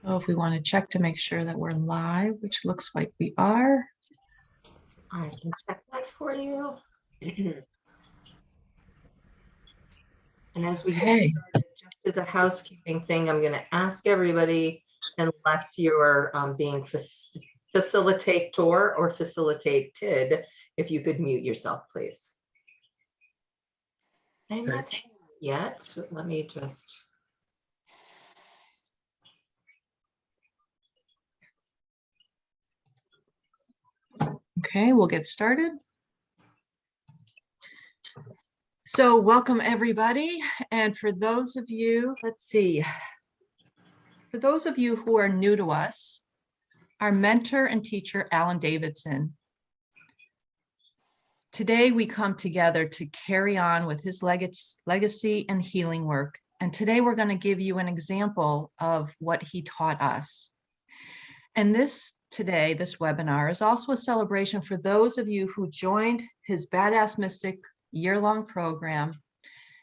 Oh, if we want to check to make sure that we're live, which looks like we are. I can check that for you. And as we get started, just as a housekeeping thing, I'm going to ask everybody, unless you're being facilitator or facilitated, if you could mute yourself, please. I'm not seeing it yet, so let me just. Okay, we'll get started. So welcome everybody. And for those of you, let's see, for those of you who are new to us, our mentor and teacher, Alan Davidson. Today we come together to carry on with his legacy and healing work. And today we're going to give you an example of what he taught us. And this webinar is also a celebration for those of you who joined his Badass Mystic year-long program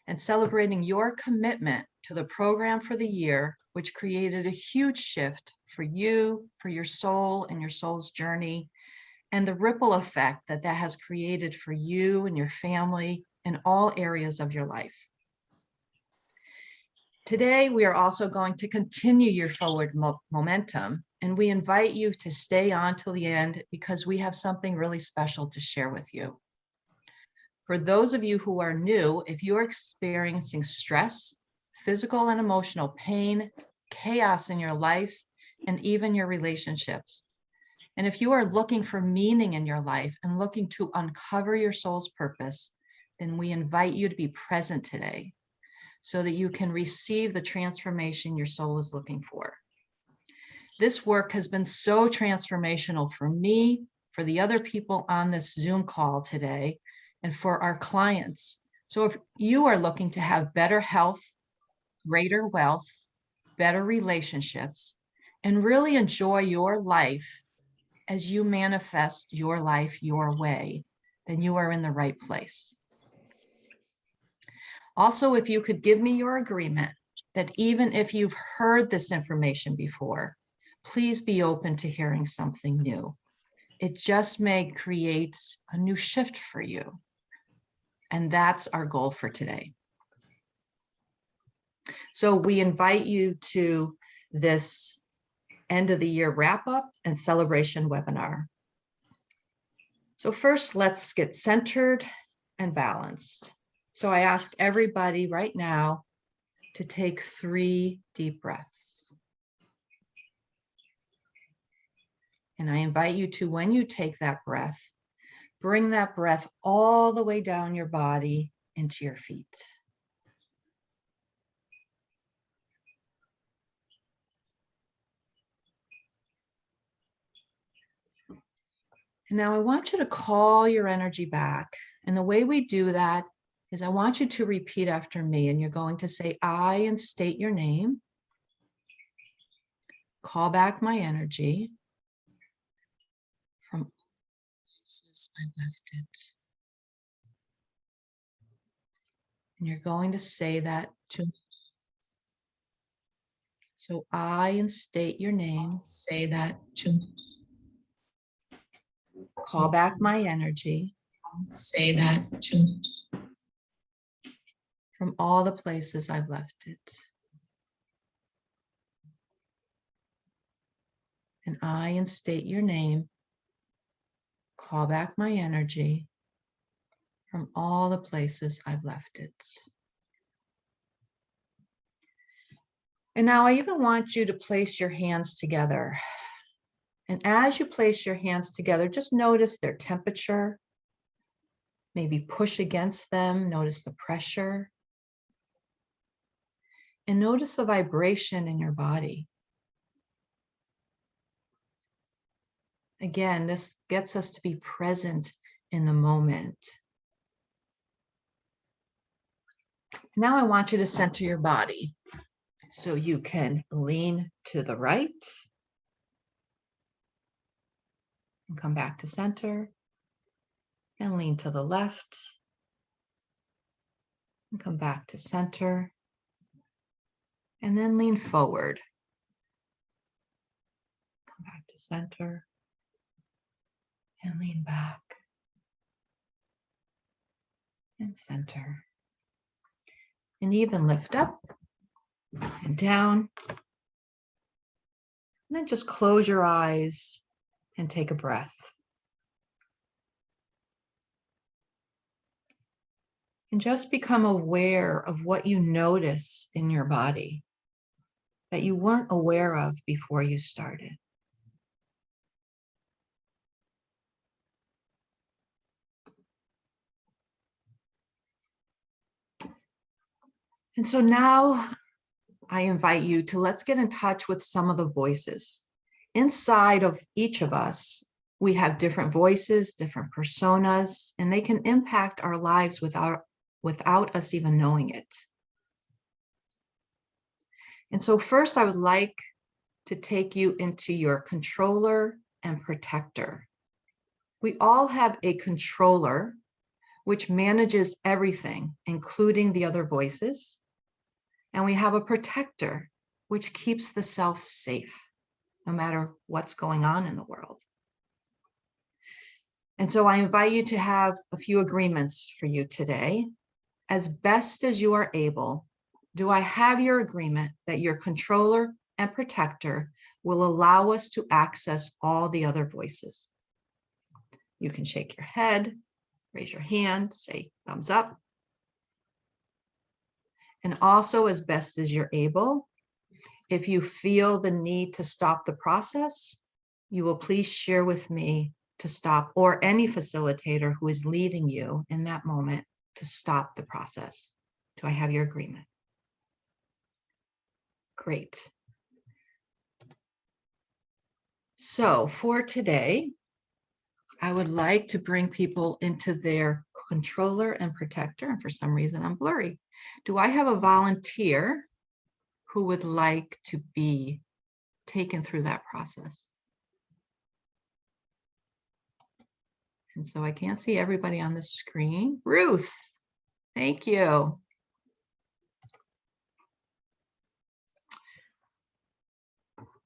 and celebrating your commitment to the program for the year, which created a huge shift for you, for your soul and your soul's journey, and the ripple effect that that has created for you and your family in all areas of your life. Today, we are also going to continue your forward momentum, and we invite you to stay on till the end because we have something really special to share with you. For those of you who are new, if you're experiencing stress, physical and emotional pain, chaos in your life, and even your relationships, and if you are looking for meaning in your life and looking to uncover your soul's purpose, then we invite you to be present today so that you can receive the transformation your soul is looking for. This work has been so transformational for me, for the other people on this Zoom call today, and for our clients. So if you are looking to have better health, greater wealth, better relationships, and really enjoy your life as you manifest your life your way, then you are in the right place. Also, if you could give me your agreement that even if you've heard this information before, please be open to hearing something new. It just may create a new shift for you. And that's our goal for today. So we invite you to this end of the year wrap up and celebration webinar. So first, let's get centered and balanced. So I ask everybody right now to take 3 deep breaths. And I invite you to, when you take that breath, bring that breath all the way down your body into your feet. Now I want you to call your energy back. And the way we do that is I want you to repeat after me, and you're going to say, I, and state your name. Call back my energy from places I left it. And you're going to say that to me. So I, and state your name, say that to me. Call back my energy, say that to me. From all the places I've left it. And I, and state your name, call back my energy from all the places I've left it. And now I even want you to place your hands together. And as you place your hands together, just notice their temperature. Maybe push against them, notice the pressure. And notice the vibration in your body. Again, this gets us to be present in the moment. Now I want you to center your body. So you can lean to the right and come back to center and lean to the left And come back to center. And then lean forward. Come back to center. And lean back. And center. And even lift up and down. And then just close your eyes and take a breath. And just become aware of what you notice in your body that you weren't aware of before you started. And so now I invite you to let's get in touch with some of the voices. Inside of each of us, we have different voices, different personas, and they can impact our lives without us even knowing it. And so first, I would like to take you into your controller and protector. We all have a controller, which manages everything, including the other voices. And we have a protector, which keeps the self safe, no matter what's going on in the world. And so I invite you to have a few agreements for you today. As best as you are able, do I have your agreement that your controller and protector will allow us to access all the other voices? You can shake your head, raise your hand, say thumbs up. And also, as best as you're able, if you feel the need to stop the process, you will please share with me to stop, or any facilitator who is leading you in that moment to stop the process. Do I have your agreement? Great. So for today, I would like to bring people into their controller and protector, and for some reason I'm blurry. Do I have a volunteer who would like to be taken through that process? And so I can't see everybody on the screen. Ruth, thank you.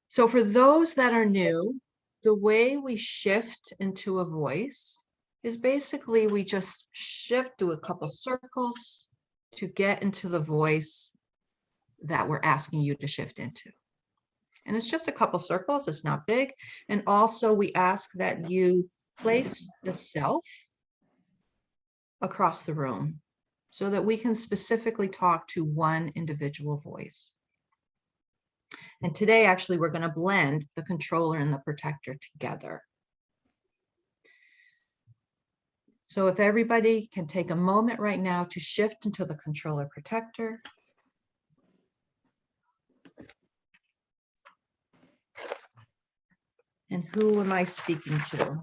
So for those that are new, the way we shift into a voice is basically we just shift, do a couple circles to get into the voice that we're asking you to shift into. And it's just a couple circles, it's not big. And also we ask that you place the self across the room so that we can specifically talk to one individual voice. And today, actually, we're going to blend the controller and the protector together. So if everybody can take a moment right now to shift into the controller protector. And who am I speaking to?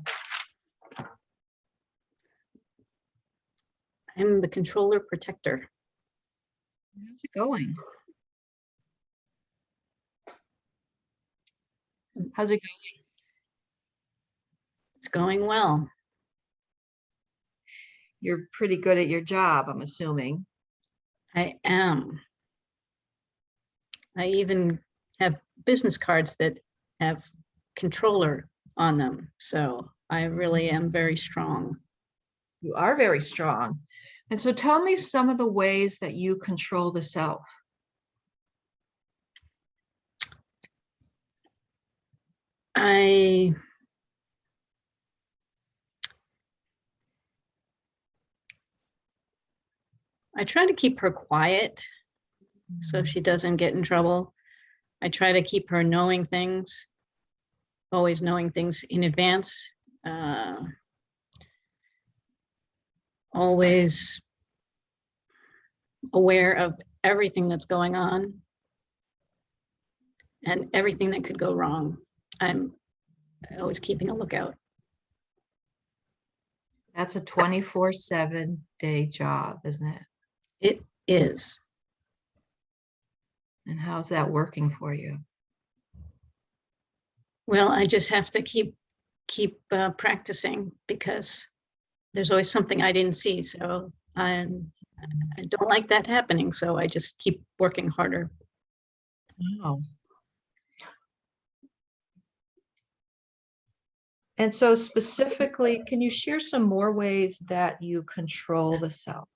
I'm the controller protector. How's it going? How's it going? It's going well. You're pretty good at your job, I'm assuming. I am. I even have business cards that have controller on them. So I really am very strong. You are very strong. And so tell me some of the ways that you control the self. I try to keep her quiet so she doesn't get in trouble. I try to keep her knowing things, always knowing things in advance, always aware of everything that's going on and everything that could go wrong. I'm always keeping a lookout. That's a 24/7 day job, isn't it? It is. And how's that working for you? Well, I just have to keep practicing because there's always something I didn't see. So I I don't like that happening, so I just keep working harder. Wow. And so specifically, can you share some more ways that you control the self?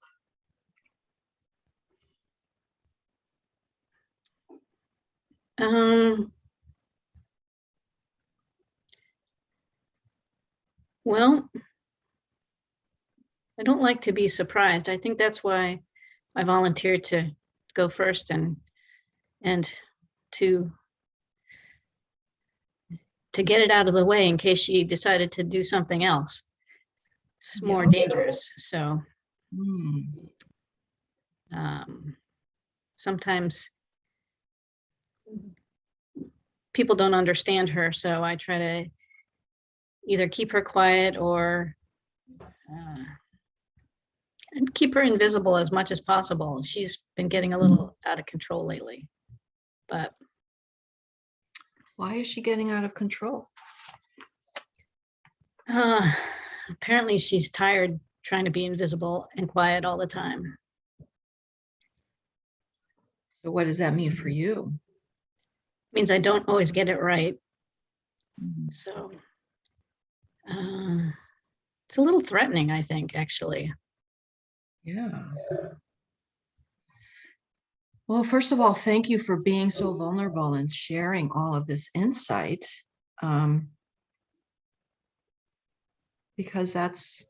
Well, I don't like to be surprised. I think that's why I volunteered to go first and to get it out of the way in case she decided to do something else. It's more Yeah. dangerous. So Hmm. sometimes people don't understand her, so I try to either keep her quiet or and keep her invisible as much as possible. She's been getting a little out of control lately, but Why is she getting out of control? apparently she's tired trying to be invisible and quiet all the time. So what does that mean for you? Means I don't always get it right. Mhm. So it's a little threatening, I think, actually. Yeah. Well, first of all, thank you for being so vulnerable and sharing all of this insight. Because that's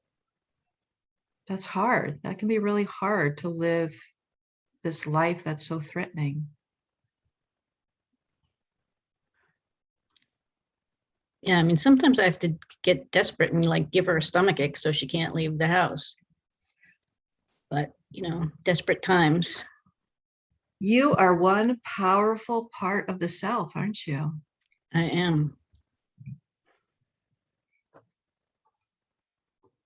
hard. That can be really hard to live this life that's so threatening. Yeah, I mean, sometimes I have to get desperate and like give her a stomachache so she can't leave the house. But, desperate times. You are one powerful part of the self, aren't you? I am.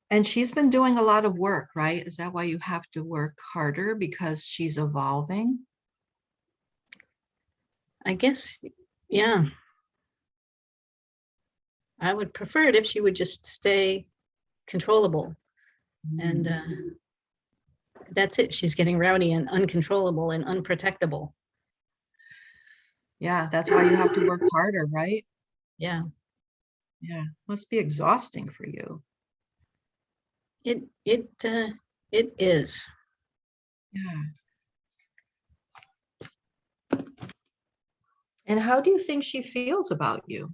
And she's been doing a lot of work, right? Is that why you have to work harder, because she's evolving? I guess, yeah. I would prefer it if she would just stay controllable. And that's it. She's getting rowdy and uncontrollable and unprotectable. Yeah, that's why you have to work harder, right? Yeah. Yeah, must be exhausting for you. It is. Yeah. And how do you think she feels about you?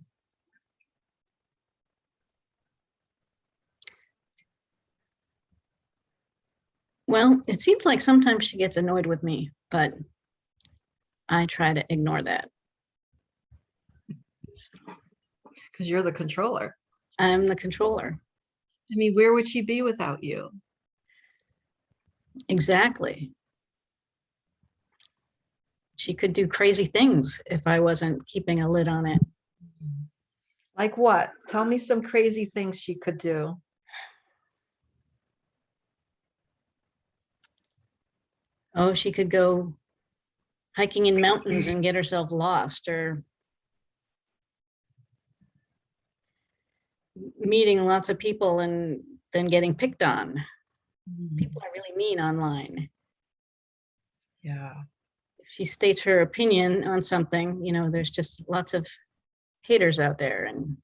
Well, it seems like sometimes she gets annoyed with me, but I try to ignore that. Because you're the controller. I'm the controller. I mean, where would she be without you? Exactly. She could do crazy things if I wasn't keeping a lid on it. Like what? Tell me some crazy things she could do. Oh, she could go hiking in mountains and get herself lost, or meeting lots of people and then getting picked on. People are really mean online. Yeah. If she states her opinion on something, there's just lots of haters out there, and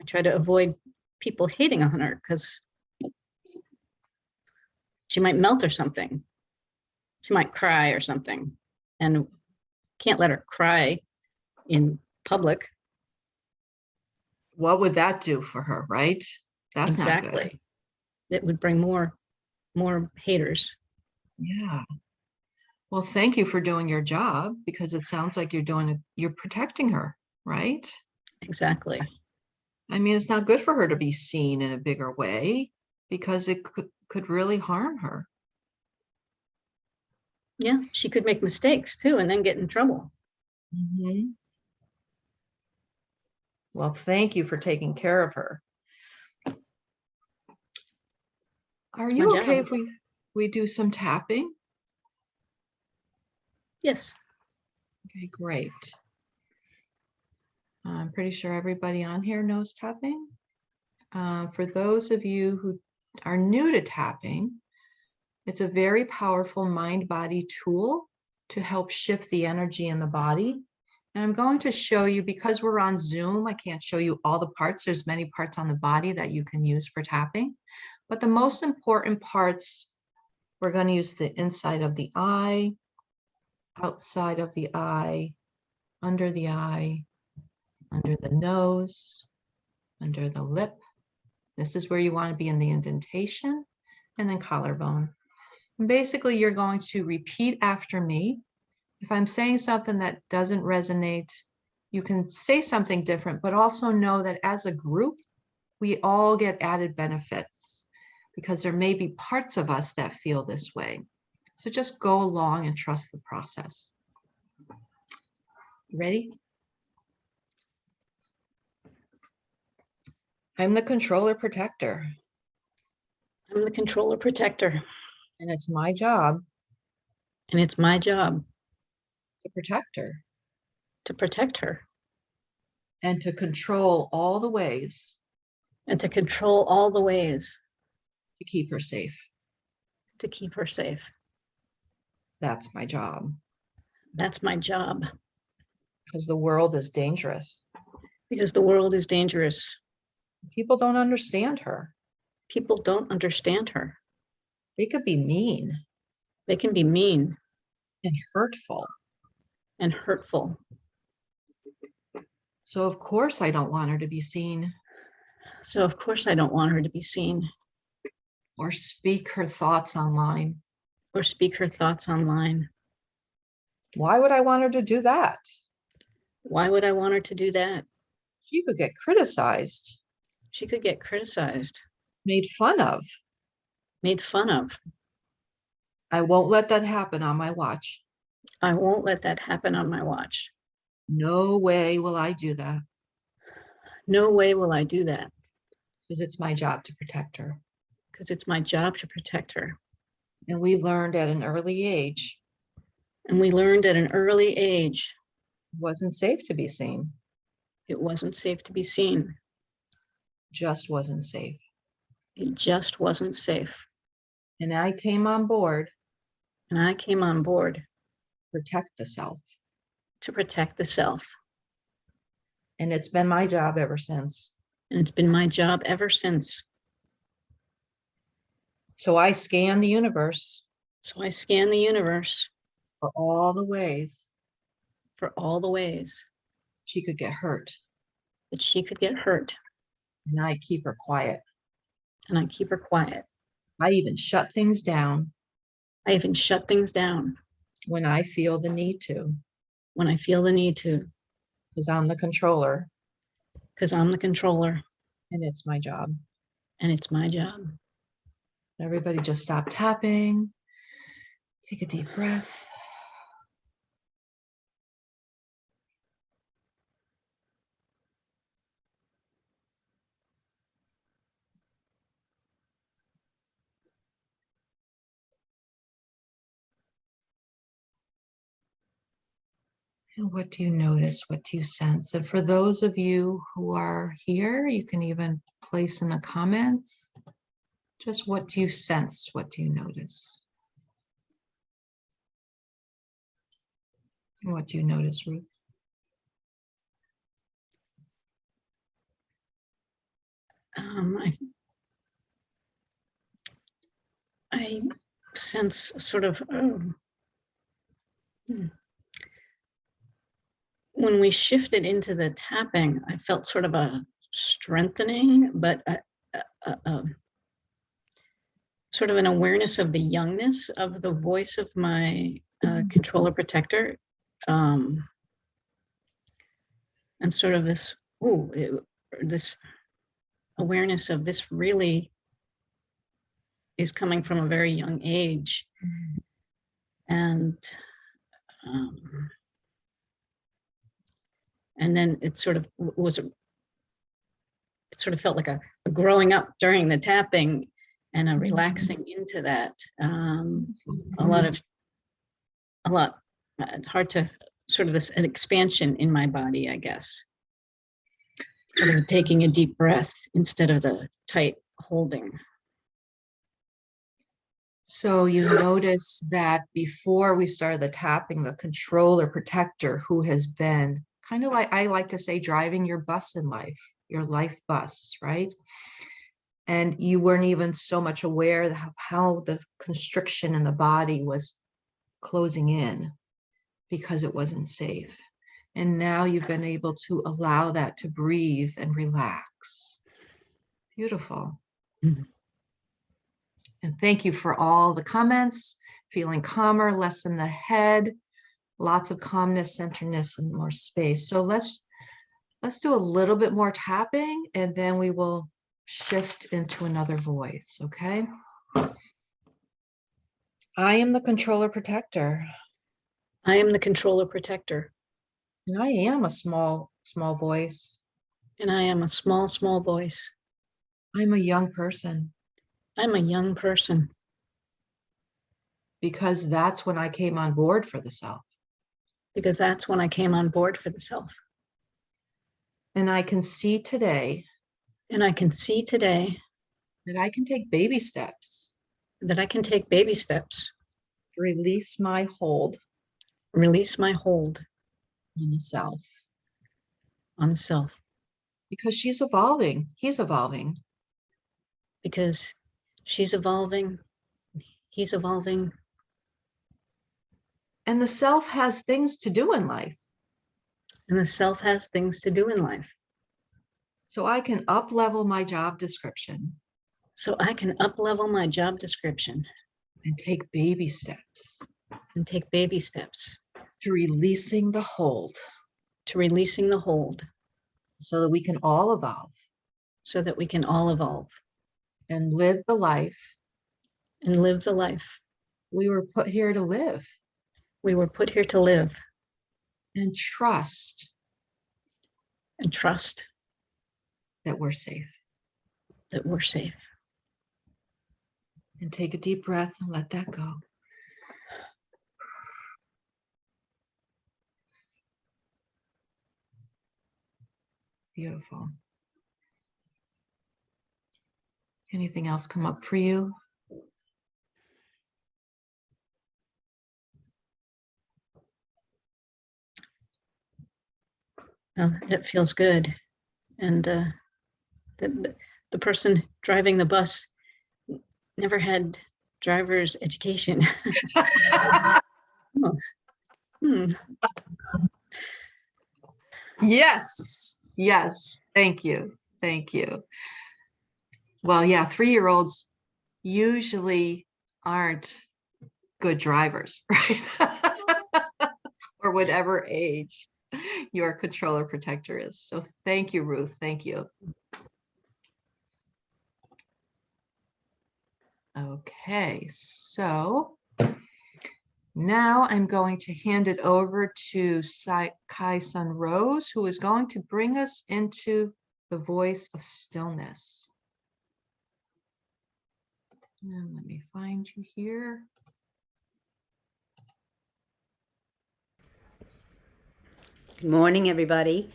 I try to avoid people hating on her because she might melt or something. She might cry or something, and can't let her cry in public. What would that do for her, right? That's not good. Exactly. It would bring more haters. Yeah. Well, thank you for doing your job, because it sounds like you're protecting her, right? Exactly. I mean, it's not good for her to be seen in a bigger way, because it could really harm her. Yeah, she could make mistakes too and then get in trouble. Mhm. Well, thank you for taking care of her. Are It's my you okay job. if we do some tapping? Yes. Okay, great. I'm pretty sure everybody on here knows tapping. For those of you who are new to tapping, It's a very powerful mind-body tool to help shift the energy in the body. And I'm going to show you, because we're on Zoom, I can't show you all the parts. There's many parts on the body that you can use for tapping. But the most important parts, we're going to use the inside of the eye, outside of the eye, under the nose, under the lip. This is where you want to be in the indentation, and then collarbone. And basically, you're going to repeat after me. If I'm saying something that doesn't resonate, you can say something different, but also know that as a group, we all get added benefits because there may be parts of us that feel this way. So just go along and trust the process. Ready? I'm the controller protector. I'm the controller protector. And it's my job. And it's my job To protect her. to protect her. And to control all the ways. And to control all the ways. To keep her safe. To keep her safe. That's my job. That's my job. Because the world is dangerous. Because the world is dangerous. People don't understand her. People don't understand her. They could be mean. They can be mean. And hurtful. And hurtful. So of course I don't want her to be seen. So of course I don't want her to be seen. Or speak her thoughts online. Or speak her thoughts online. Why would I want her to do that? Why would I want her to do that? She could get criticized. She could get criticized. Made fun of. Made fun of. I won't let that happen on my watch. I won't let that happen on my watch. No way will I do that. No way will I do that. Because it's my job to protect her. Because it's my job to protect her. And we learned at an early age. And we learned at an early age. It wasn't safe to be seen. It wasn't safe to be seen. Just wasn't safe. It just wasn't safe. And I came on board. And I came on board. Protect the self. To protect the self. And it's been my job ever since. And it's been my job ever since. So I scan the universe. So I scan the universe. For all the ways. For all the ways. She could get hurt. That she could get hurt. And I keep her quiet. And I keep her quiet. I even shut things down. I even shut things down. When I feel the need to. When I feel the need to. Because I'm the controller. Because I'm the controller. And it's my job. And it's my job. Everybody just stop tapping. Take a deep breath. And what do you notice? What do you sense? And for those of you who are here, you can even place in the comments, just what do you sense? What do you notice? And what do you notice, Ruth? I sense sort of, when we shifted into the tapping, I felt sort of a strengthening, but sort of an awareness of the youngness of the voice of my controller protector. And sort of this, this awareness of this really is coming from a very young age. And then it sort of was, it sort of felt like a growing up during the tapping and a relaxing into that. It's hard to sort of an expansion in my body, I guess. Sort of taking a deep breath instead of the tight holding. So you notice that before we started the tapping, the controller protector, who has been kind of like, I like to say, driving your bus in life, your life bus, right? And you weren't even so much aware of how the constriction in the body was closing in because it wasn't safe. And now you've been able to allow that to breathe and relax. Beautiful. Mhm. And thank you for all the comments, feeling calmer, less in the head, lots of calmness, centeredness, and more space. So let's do a little bit more tapping, and then we will shift into another voice, okay? I am the controller protector, I am the controller protector, and I am a small voice. and I am a small voice. I'm a young person, I'm a young person because that's when I came on board for the self. because that's when I came on board for the self. And I can see today And I can see today that I can take baby steps that I can take baby steps, to release my hold release my hold on the self, on the self, because she's evolving, he's evolving. because she's evolving, he's evolving, And the self has things to do in life. and the self has things to do in life. So I can up level my job description So I can up level my job description and take baby steps and take baby steps to releasing the hold to releasing the hold so that we can all evolve so that we can all evolve and live the life and live the life we were put here to live, we were put here to live, and trust and trust that we're safe. that we're safe. And take a deep breath and let that go. Beautiful. Anything else come up for you? That feels good. And the person driving the bus never had driver's education. Oh. Yes, yes. Thank you. Thank you. Well, yeah, 3-year-olds usually aren't good drivers, right? Or whatever age your controller protector is. So thank you, Ruth. Thank you. Okay, so now I'm going to hand it over to Kai Sun Rose, who is going to bring us into the voice of stillness. And let me find you here. Good morning, everybody.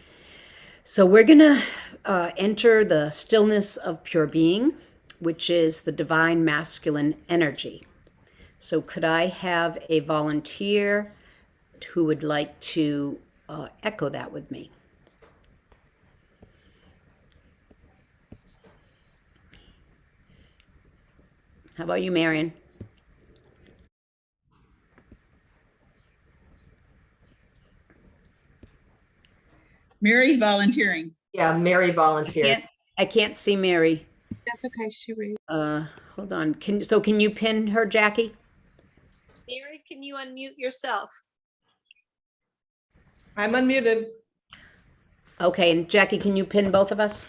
So we're going to enter the stillness of pure being, which is the divine masculine energy. So could I have a volunteer who would like to echo that with me? How about you, Marion? Mary's volunteering. Yeah, Mary volunteered. I can't see Mary. That's okay, she reads. Hold on. Can you pin her, Jackie? Mary, can you unmute yourself? I'm unmuted. Okay, and Jackie, can you pin both of us?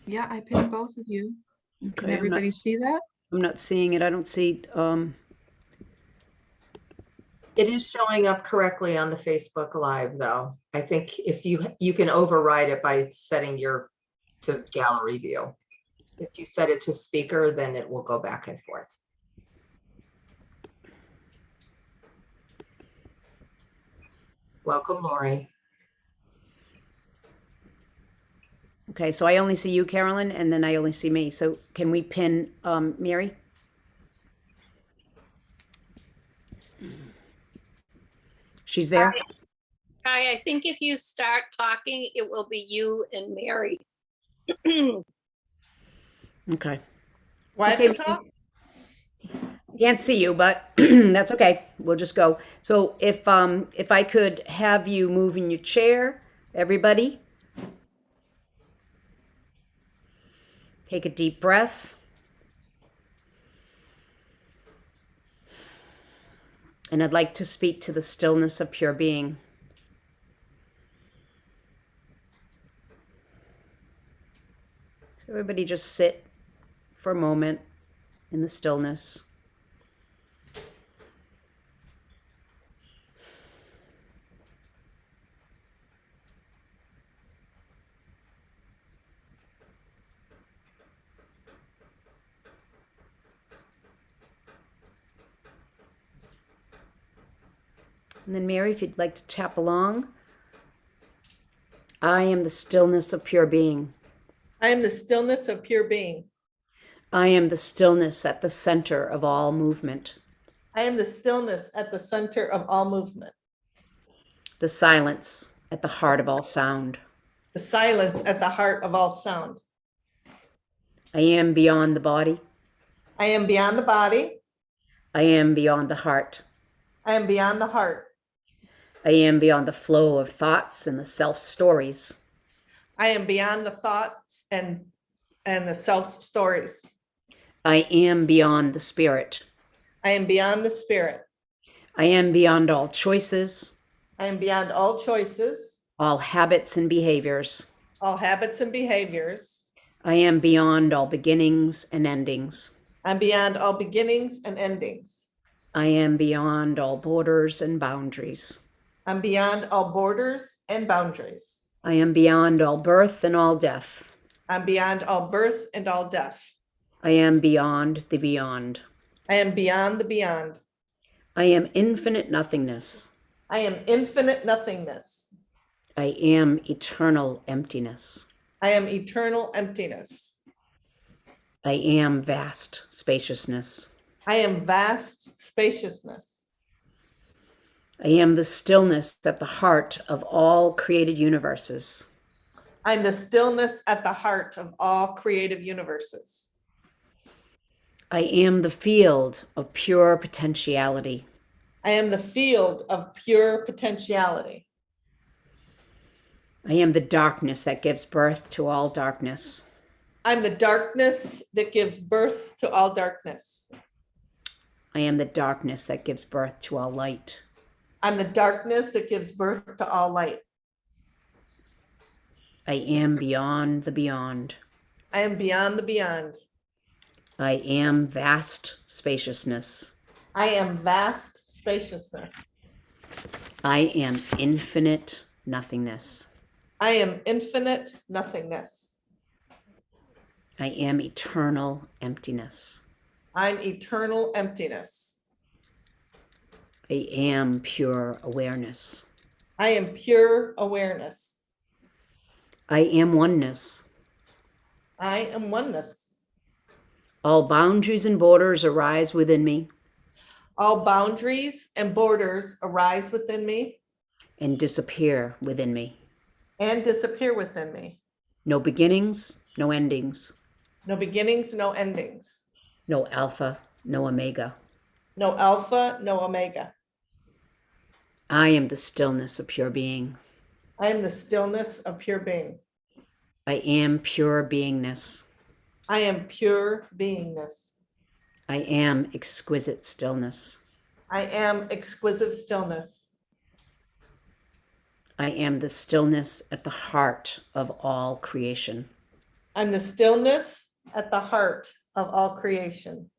Yeah, I pinned both of you. Can Okay, everybody see that? I'm not seeing it. I don't see. It is showing up correctly on the Facebook Live, though. I think if you can override it by setting your to gallery view. If you set it to speaker, then it will go back and forth. Welcome, Lori. Okay, so I only see you, Carolyn, and then I only see me. So can we pin Mary? She's there? Kai, I think if you start talking, it will be you and Mary. Okay. Why have Okay. to talk? Can't see you, but that's okay. We'll just go. So if I could have you move in your chair, everybody. Take a deep breath. And I'd like to speak to the stillness of pure being. So everybody just sit for a moment in the stillness. And then Mary, if you'd like to tap along. I am the stillness of pure being. I am the stillness of pure being. I am the stillness at the center of all movement. I am the stillness at the center of all movement. The silence at the heart of all sound. The silence at the heart of all sound. I am beyond the body. I am beyond the body. I am beyond the heart. I am beyond the heart. I am beyond the flow of thoughts and the self-stories. I am beyond the thoughts and the self stories. I am beyond the spirit. I am beyond the spirit. I am beyond all choices, I am beyond all choices, all habits and behaviors. all habits and behaviors. I am beyond all beginnings and endings. I'm beyond all beginnings and endings. I am beyond all borders and boundaries. I'm beyond all borders and boundaries. I am beyond all birth and all death. I'm beyond all birth and all death. I am beyond the beyond. I am beyond the beyond. I am infinite nothingness. I am infinite nothingness. I am eternal emptiness. I am eternal emptiness. I am vast spaciousness. I am vast spaciousness. I am the stillness at the heart of all created universes. I'm the stillness at the heart of all creative universes. I am the field of pure potentiality. I am the field of pure potentiality. I am the darkness that gives birth to all darkness. I'm the darkness that gives birth to all darkness. I am the darkness that gives birth to all light. I'm the darkness that gives birth to all light. I am beyond the beyond. I am beyond the beyond. I am vast spaciousness. I am vast spaciousness. I am infinite nothingness. I am infinite nothingness. I am eternal emptiness. I'm eternal emptiness. I am pure awareness. I am pure awareness. I am oneness. I am oneness. All boundaries and borders arise within me All boundaries and borders arise within me and disappear within me. and disappear within me. No beginnings, no endings. No beginnings, no endings. No alpha, no omega. No alpha, no omega. I am the stillness of pure being. I am the stillness of pure being. I am pure beingness. I am pure beingness. I am exquisite stillness. I am exquisite stillness. I am the stillness at the heart of all creation. I'm the stillness at the heart of all creation.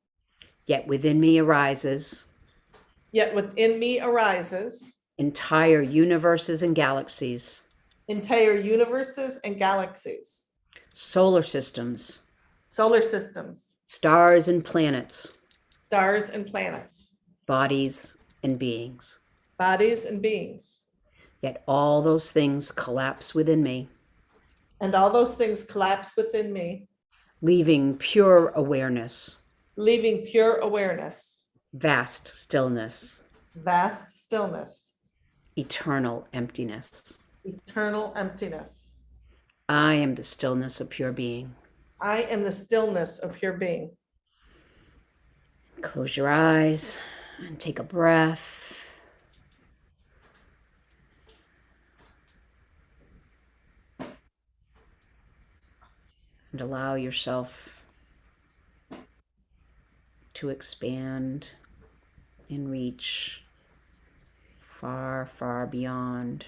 Yet within me arises Yet within me arises entire universes and galaxies, entire universes and galaxies, solar systems, solar systems, stars and planets, stars and planets, bodies and beings. bodies and beings. Yet all those things collapse within me and all those things collapse within me, leaving pure awareness, leaving pure awareness, vast stillness, vast stillness, eternal emptiness. eternal emptiness. I am the stillness of pure being. I am the stillness of pure being. Close your eyes and take a breath. And allow yourself to expand and reach far, far beyond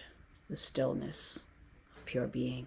the stillness of pure being.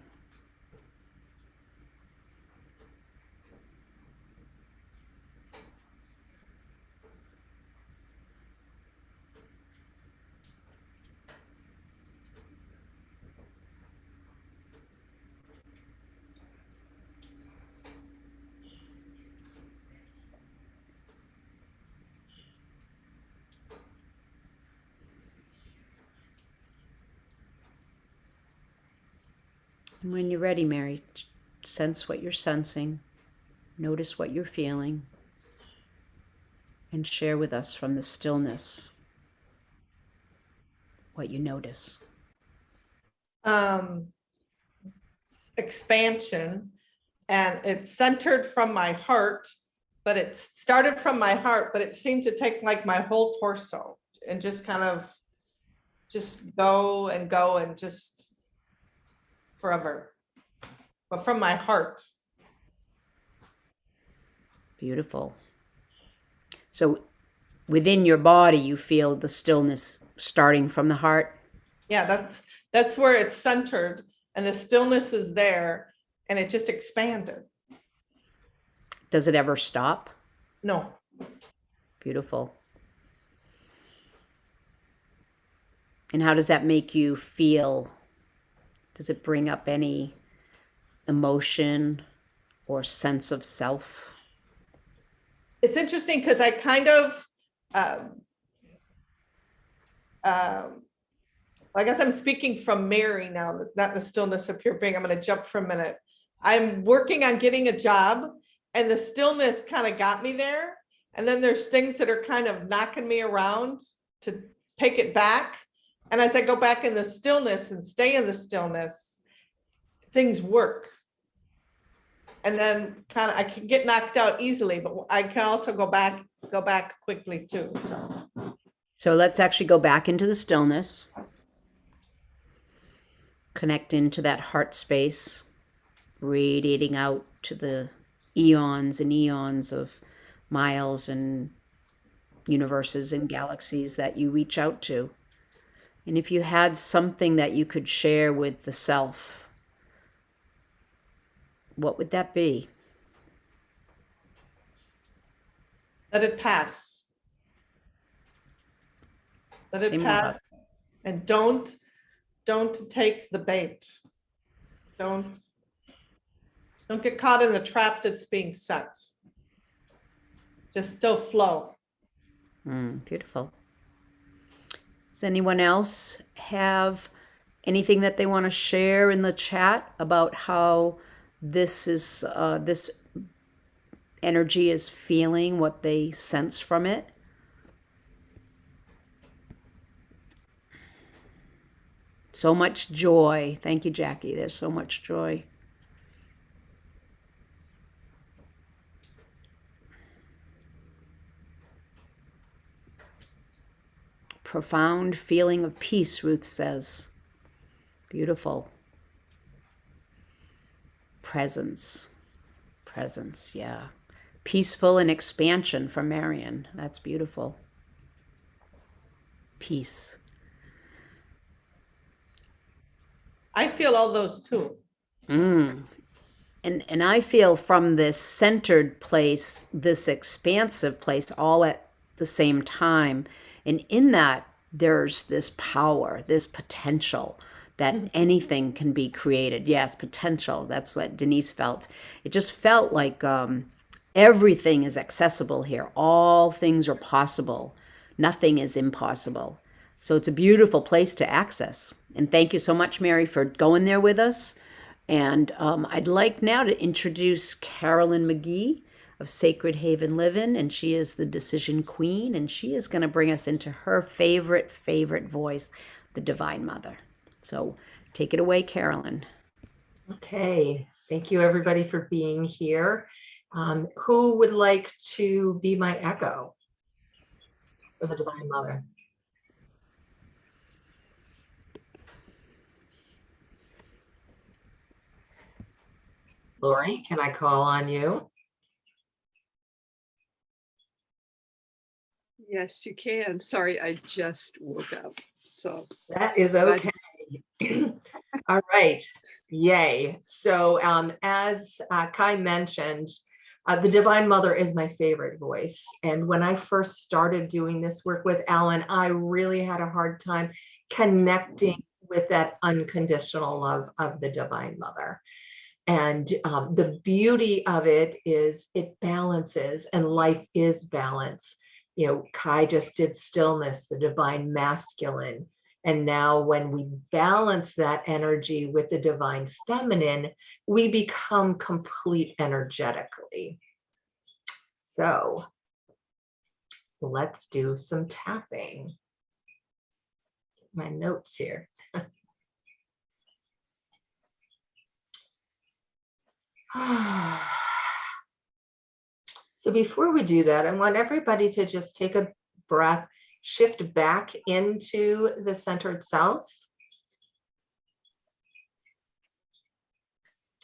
And when you're ready, Mary, sense what you're sensing, notice what you're feeling, and share with us from the stillness what you notice. Expansion, and it's centered from my heart, but it started from my heart, but it seemed to take like my whole torso and just kind of just go and just forever, but from my heart. Beautiful. So within your body, you feel the stillness starting from the heart? Yeah, that's where it's centered, and the stillness is there, and it just expanded. Does it ever stop? No. Beautiful. And how does that make you feel? Does it bring up any emotion or sense of self? It's interesting because I kind of, I guess I'm speaking from Mary now, not the stillness of pure being. I'm going to jump for a minute. I'm working on getting a job, and the stillness kind of got me there. And then there's things that are kind of knocking me around to take it back. And as I go back in the stillness and stay in the stillness, things work. And then kind of I can get knocked out easily, but I can also go back quickly too. So let's actually go back into the stillness. Connect into that heart space, radiating out to the eons and eons of miles and universes and galaxies that you reach out to. And if you had something that you could share with the self, what would that be? Let it pass. Let it Same pass. And don't take the bait. Don't get caught in the trap that's being set. Just still flow. Beautiful. Does anyone else have anything that they want to share in the chat about how this energy is feeling, what they sense from it? So much joy. Thank you, Jackie. There's so much joy. Profound feeling of peace, Ruth says. Beautiful. Presence. Presence, yeah. Peaceful and expansion from Marion. That's beautiful. Peace. I feel all those too. And I feel from this centered place, this expansive place, all at the same time. And in that, there's this power, this potential that anything can be created. Yes, potential. That's what Denise felt. It just felt like everything is accessible here. All things are possible. Nothing is impossible. So it's a beautiful place to access. And thank you so much, Mary, for going there with us. And I'd like now to introduce Carolyn McGee of Sacred Haven Living, and she is the decision queen, and she is going to bring us into her favorite voice, the Divine Mother. So take it away, Carolyn. Okay, thank you everybody for being here. Who would like to be my echo for the Divine Mother? Lori, can I call on you? Yes, you can. Sorry, I just woke up. So That is okay. All right, yay. So as Kai mentioned, the Divine Mother is my favorite voice. And when I first started doing this work with Alan, I really had a hard time connecting with that unconditional love of the Divine Mother. And the beauty of it is it balances, and life is balance. You know, Kai just did stillness, the divine masculine. And now when we balance that energy with the divine feminine, we become complete energetically. So let's do some tapping. My notes here. So before we do that, I want everybody to just take a breath, shift back into the centered self.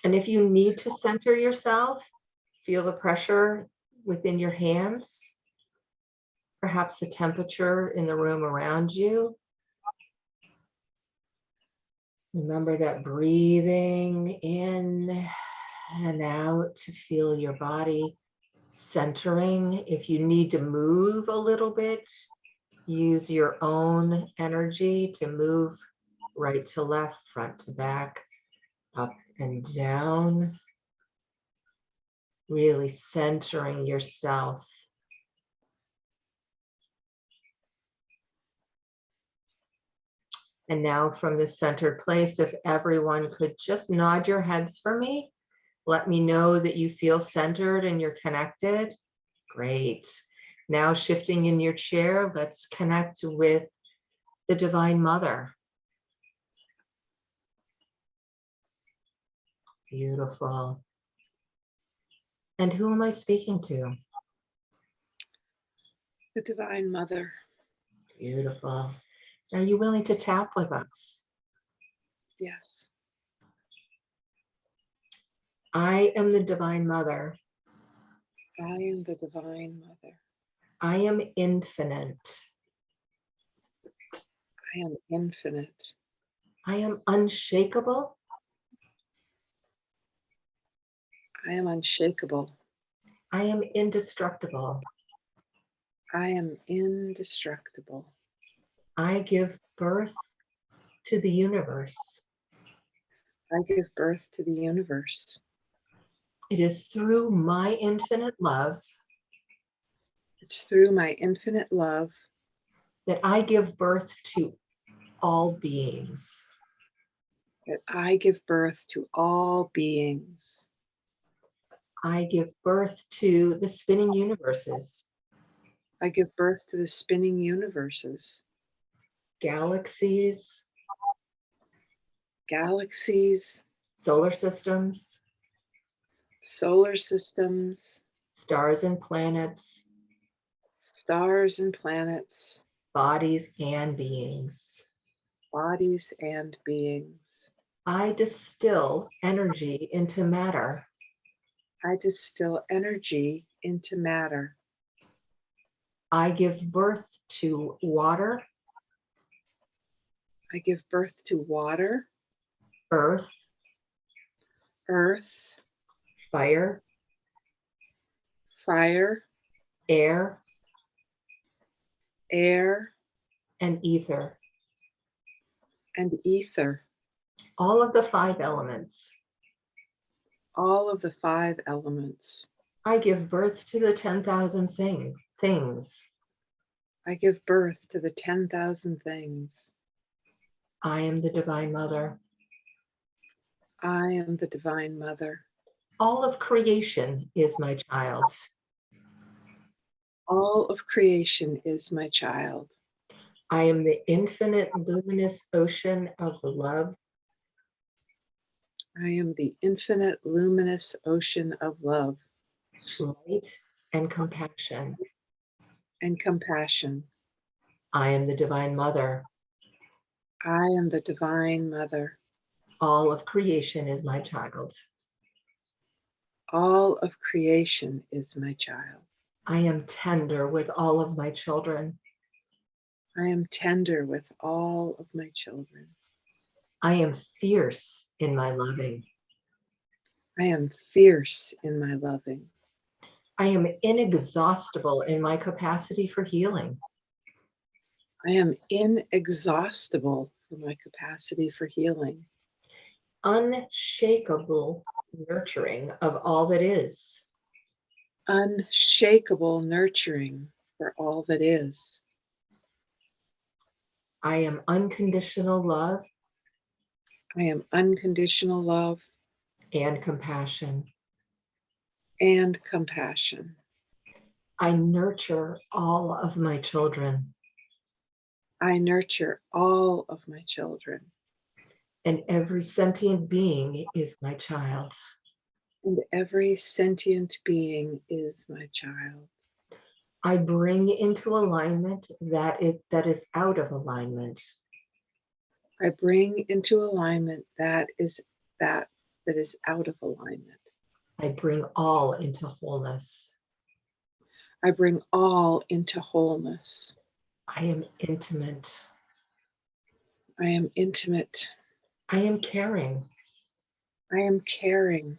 And if you need to center yourself, feel the pressure within your hands, perhaps the temperature in the room around you. Remember that breathing in and out to feel your body centering. If you need to move a little bit, use your own energy to move right to left, front to back, up and down. Really centering yourself. And now from this centered place, if everyone could just nod your heads for me, let me know that you feel centered and you're connected. Great. Now shifting in your chair, let's connect with the Divine Mother. Beautiful. And who am I speaking to? the Divine Mother. Beautiful. Are you willing to tap with us? Yes. I am the Divine Mother. I am the Divine Mother. I am infinite. I am infinite. I am unshakable. I am unshakable. I am indestructible. I am indestructible. I give birth to the universe. I give birth to the universe. It is through my infinite love It's through my infinite love that I give birth to all beings. that I give birth to all beings. I give birth to the spinning universes, I give birth to the spinning universes, galaxies, galaxies, solar systems, solar systems, stars and planets, stars and planets, bodies and beings. bodies and beings. I distill energy into matter. I distill energy into matter. I give birth to water, I give birth to water, earth, earth, fire, fire, air, air, and ether. and ether. All of the 5 elements. All of the 5 elements. I give birth to the 10,000 things. I give birth to the 10,000 things. I am the Divine Mother. I am the Divine Mother. All of creation is my child. All of creation is my child. I am the infinite luminous ocean of love I am the infinite luminous ocean of love light, and compassion. and compassion. I am the Divine Mother. I am the Divine Mother. All of creation is my child. All of creation is my child. I am tender with all of my children. I am tender with all of my children. I am fierce in my loving. I am fierce in my loving. I am inexhaustible in my capacity for healing. I am inexhaustible for my capacity for healing. Unshakable nurturing of all that is. Unshakable nurturing for all that is. I am unconditional love I am unconditional love and compassion. and compassion. I nurture all of my children, I nurture all of my children, and every sentient being is my child. and every sentient being is my child. I bring into alignment that is out of alignment. I bring into alignment that is out of alignment. I bring all into wholeness. I bring all into wholeness. I am intimate. I am intimate. I am caring. I am caring.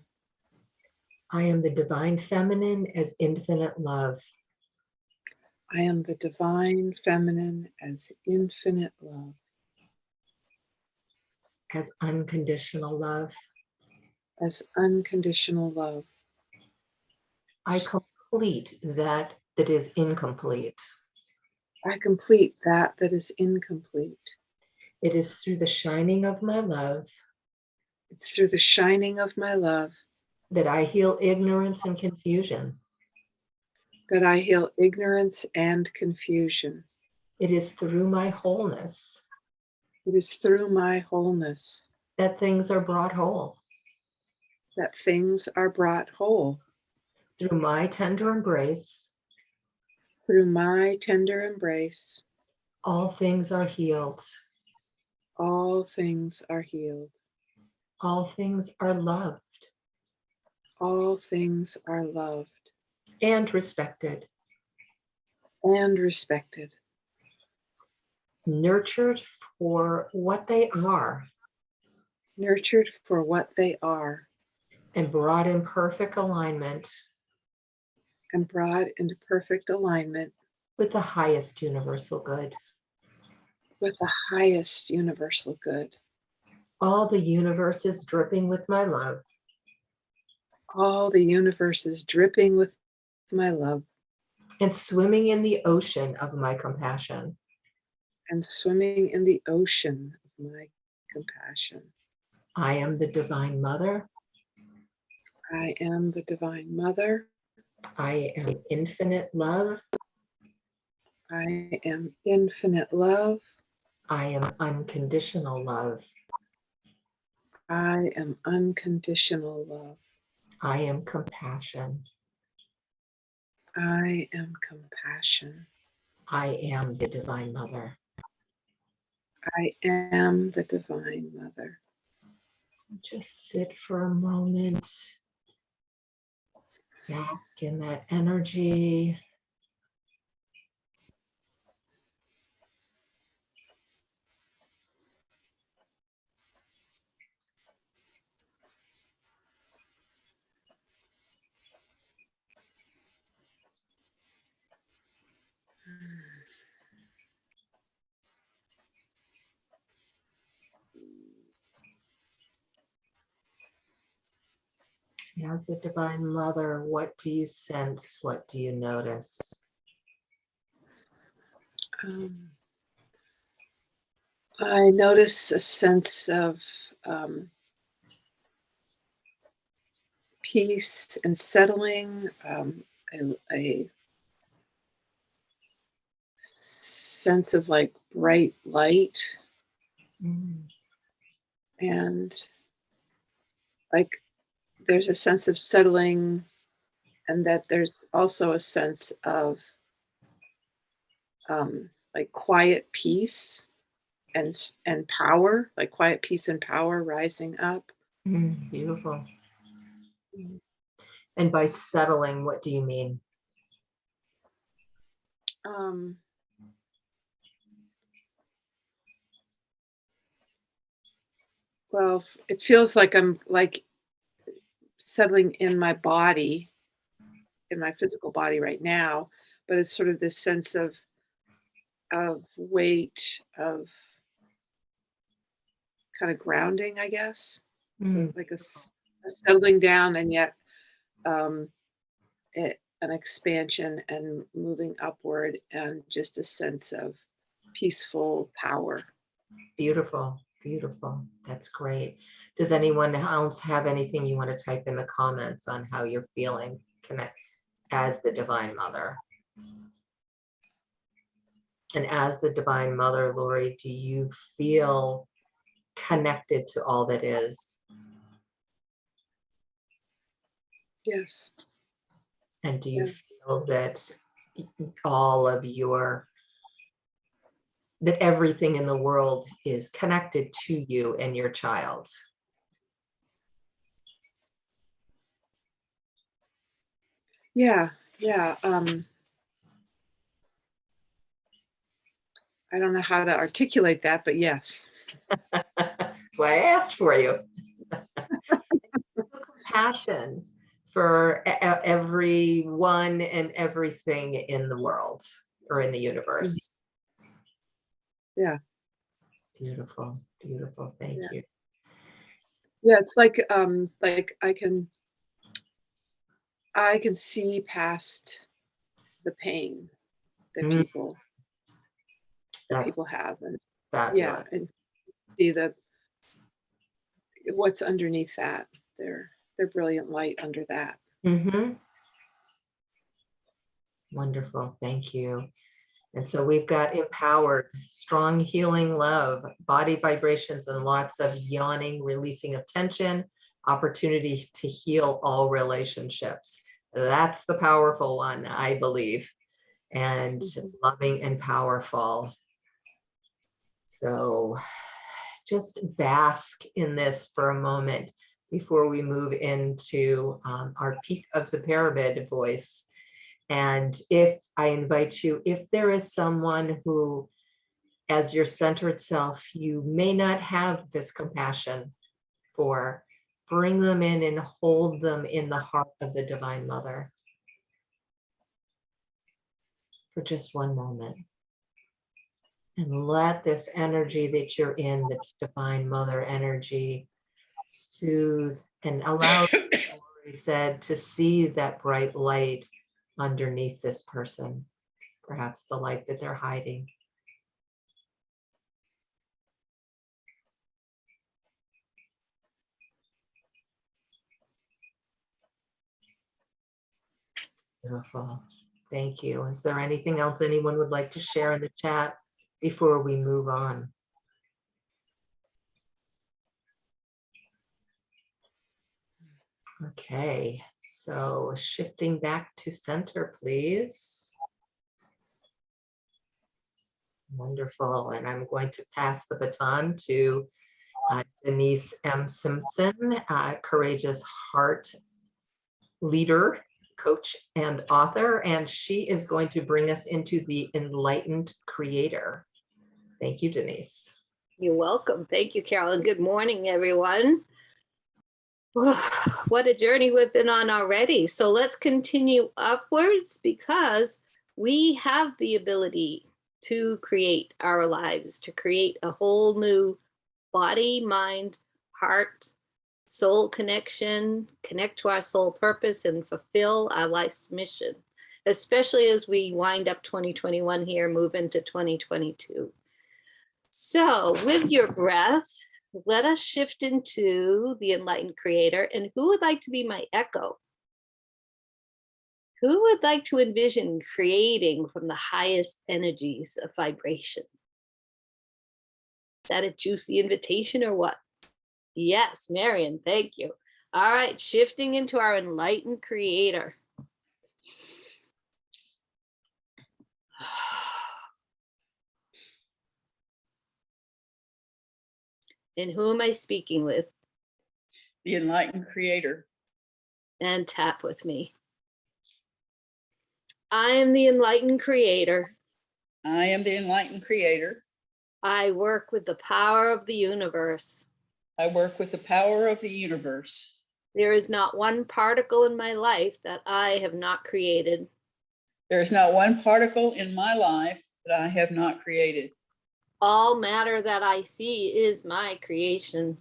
I am the divine feminine as infinite love. I am the divine feminine as infinite love, As unconditional love. as unconditional love. I complete that is incomplete. I complete that is incomplete. It is through the shining of my love It's through the shining of my love that I heal ignorance and confusion. that I heal ignorance and confusion. It is through my wholeness It is through my wholeness that things are brought whole. that things are brought whole. Through my tender embrace, Through my tender embrace, all things are healed. all things are healed. All things are loved All things are loved and respected, and respected, nurtured for what they are, nurtured for what they are, and brought in perfect alignment and brought into perfect alignment with the highest universal good. with the highest universal good. All the universe is dripping with my love, All the universe is dripping with my love and swimming in the ocean of my compassion. and swimming in the ocean of my compassion. I am the Divine Mother. I am the Divine Mother. I am infinite love. I am infinite love. I am unconditional love. I am unconditional love. I am compassion. I am compassion. I am the Divine Mother. I am the Divine Mother. Just sit for a moment. Bask in that energy. As the Divine Mother, what do you sense? What do you notice? I notice a sense of peace and settling, a sense of like bright light, and like there's a sense of settling, and that there's also a sense of like quiet peace and power, like quiet peace and power rising up. Beautiful. And by settling, what do you mean? Well, it feels like I'm like settling in my body, in my physical body right now, but it's sort of this sense of weight, of kind of grounding, I guess. So like a settling down, and yet an expansion and moving upward, and just a sense of peaceful power. Beautiful, beautiful. That's great. Does anyone else have anything you want to type in the comments on how you're feeling connect as the Divine Mother? And as the Divine Mother, Lori, do you feel connected to all that is? Yes. And do you Yeah. feel that all of that everything in the world is connected to you and your child? Yeah. I don't know how to articulate that, but yes. That's why I asked for you. Compassion for everyone and everything in the world or in the universe. Yeah. Beautiful, beautiful. Thank you. Yeah, it's like I can see past the pain that people have, and Fabulous. and see what's underneath that, their brilliant light under that. Wonderful, thank you. And so we've got empowered, strong healing love, body vibrations, and lots of yawning, releasing of tension, opportunity to heal all relationships. That's the powerful one, I believe, and loving and powerful. So just bask in this for a moment before we move into our peak of the pyramid voice. And if I invite you, if there is someone who, as your centered self, you may not have this compassion for, bring them in and hold them in the heart of the Divine Mother for just one moment. And let this energy that you're in, that's Divine Mother energy, soothe and allow, as Lori said, to see that bright light underneath this person, perhaps the light that they're hiding. Beautiful. Thank you. Is there anything else anyone would like to share in the chat before we move on? Okay, so shifting back to center, please. Wonderful. And I'm going to pass the baton to Denise M. Simpson, Courageous Heart leader, coach, and author. And she is going to bring us into the Enlightened Creator. Thank you, Denise. You're welcome. Thank you, Carolyn. Good morning, everyone. What a journey we've been on already. So let's continue upwards, because we have the ability to create our lives, to create a whole new body, mind, heart, soul connection, connect to our soul purpose, and fulfill our life's mission, especially as we wind up 2021 here, move into 2022. So with your breath, let us shift into the enlightened creator. And who would like to be my echo? Who would like to envision creating from the highest energies of vibration? Is that a juicy invitation or what? Yes, Marion, thank you. All right, shifting into our enlightened creator. And who am I speaking with? The enlightened creator. And tap with me. I am the enlightened creator. I am the enlightened creator. I work with the power of the universe. I work with the power of the universe. There is not one particle in my life that I have not created. There is not one particle in my life that I have not created. All matter that I see is my creation.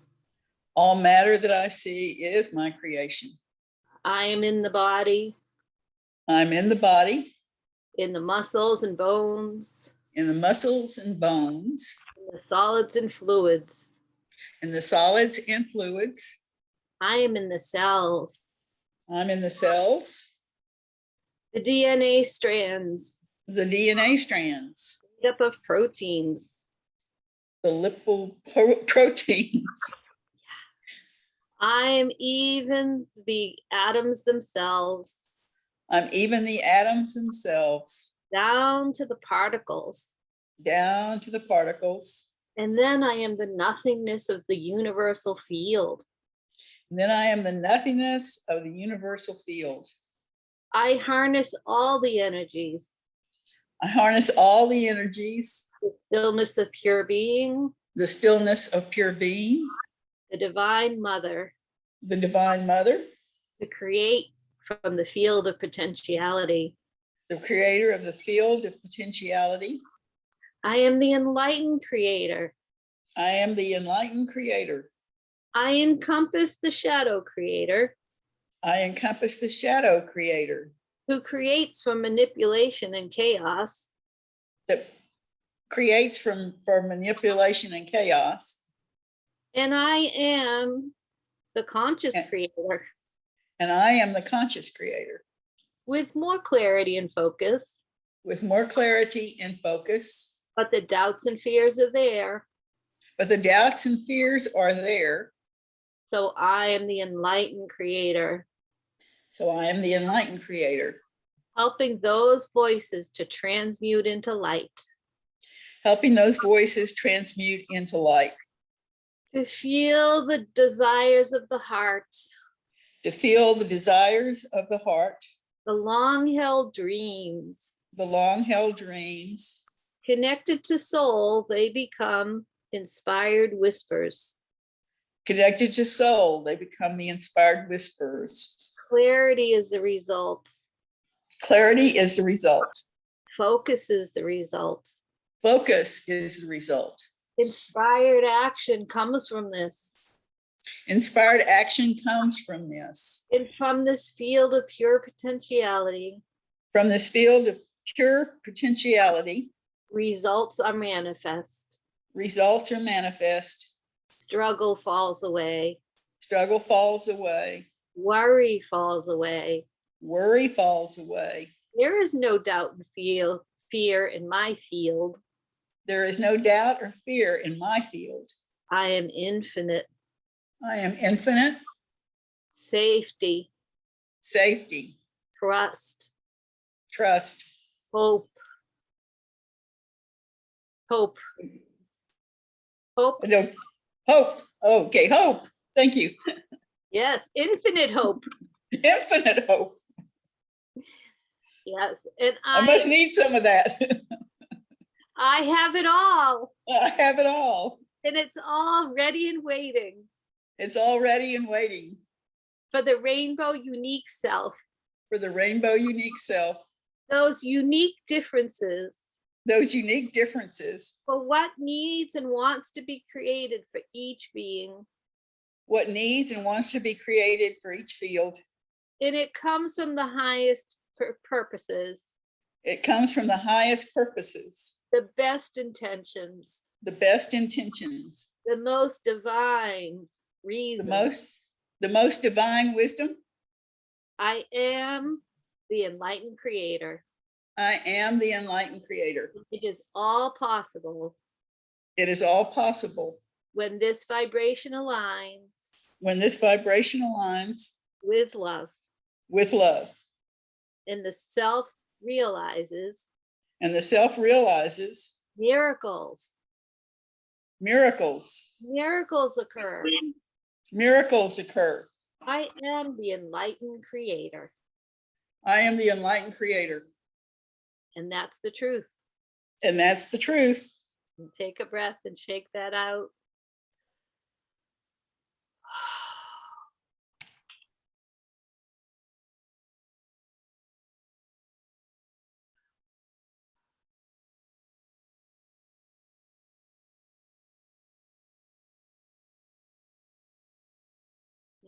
All matter that I see is my creation. I am in the body, I'm in the body, in the muscles and bones, in the muscles and bones, in the solids and fluids. in the solids and fluids. I am in the cells, I'm in the cells, the DNA strands, the DNA strands, made up of proteins. the lipoproteins. I am even the atoms themselves, I'm even the atoms themselves, down to the particles. down to the particles. And then I am the nothingness of the universal field. And then I am the nothingness of the universal field. I harness all the energies, I harness all the energies, the stillness of pure being, the stillness of pure being, the divine mother, the divine mother, to create from the field of potentiality. the creator of the field of potentiality. I am the enlightened creator. I am the enlightened creator. I encompass the shadow creator, I encompass the shadow creator who creates from manipulation and chaos. that creates for manipulation and chaos. And I am the conscious Yeah. creator, And I am the conscious creator with more clarity and focus, with more clarity and focus. but the doubts and fears are there. But the doubts and fears are there. So I am the enlightened creator, So I am the enlightened creator, helping those voices to transmute into light, helping those voices transmute into light, to feel the desires of the heart, to feel the desires of the heart, the long-held dreams. the long-held dreams. Connected to soul, they become inspired whispers. Connected to soul, they become the inspired whisperers. Clarity is the result. Clarity is the result. Focus is the result. Focus is the result. Inspired action comes from this. Inspired action comes from this. And from this field of pure potentiality, From this field of pure potentiality, results are manifest. results are manifest. Struggle falls away. Struggle falls away. Worry falls away. Worry falls away. There is no doubt and fear in my field. There is no doubt or fear in my field. I am infinite. I am infinite. Safety, Safety, trust, trust, hope. Hope. Hope. no, hope. Okay, hope. Thank you. Yes, infinite hope. Infinite hope. Yes. And I must need some of that. I have it all. I have it all. And it's all ready and waiting It's all ready and waiting for the rainbow unique self. for the rainbow unique self. Those unique differences Those unique differences, for what needs and wants to be created for each being. what needs and wants to be created for each field. And it comes from the highest purposes, It comes from the highest purposes, the best intentions, the best intentions, the most divine the reason. most divine wisdom. I am the enlightened creator. I am the enlightened creator. It is all possible It is all possible when this vibration aligns when this vibration aligns with love with love, and the self realizes and the self realizes miracles. miracles. Miracles occur. Miracles occur. I am the enlightened creator. I am the enlightened creator. And that's the truth. And that's the truth. And take a breath and shake that out.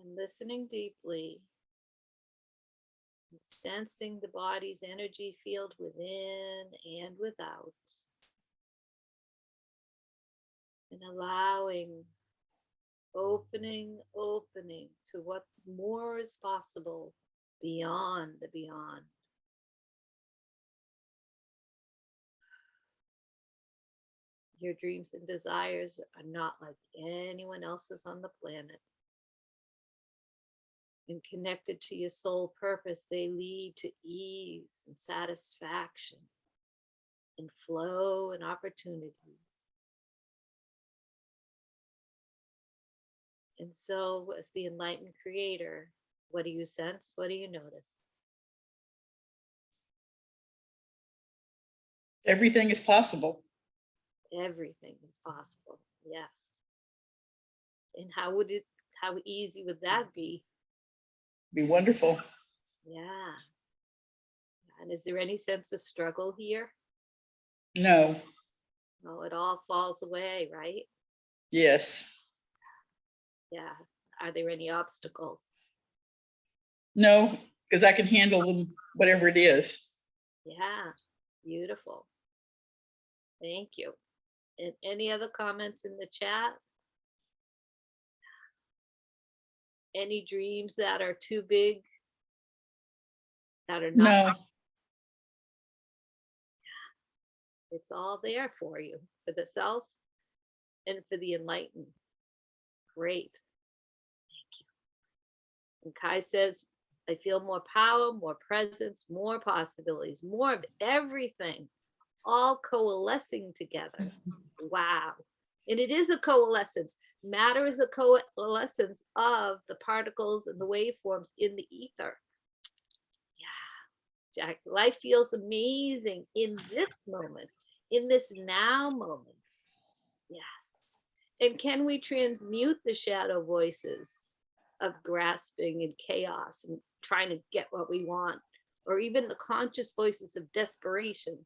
And listening deeply, and sensing the body's energy field within and without, and allowing, opening to what more is possible beyond the beyond. Your dreams and desires are not like anyone else's on the planet. And connected to your soul purpose, they lead to ease and satisfaction and flow and opportunities. And so, as the enlightened creator, what do you sense? What do you notice? Everything is possible. Everything is possible. Yes. And how easy would that be? Be wonderful. Yeah. And is there any sense of struggle here? No. No, it all falls away, right? Yes. Yeah. Are there any obstacles? No, because I can handle them, whatever it is. Yeah. Beautiful. Thank you. And any other comments in the chat? Any dreams that are too big? That are not? No. It's all there for you, for the self and for the enlightened. Great. Thank you. And Kai says, I feel more power, more presence, more possibilities, more of everything, all coalescing together. Wow. And it is a coalescence. Matter is a coalescence of the particles and the waveforms in the ether. Yeah, Jack, life feels amazing in this moment, in this now moment. Yes. And can we transmute the shadow voices of grasping and chaos and trying to get what we want, or even the conscious voices of desperation?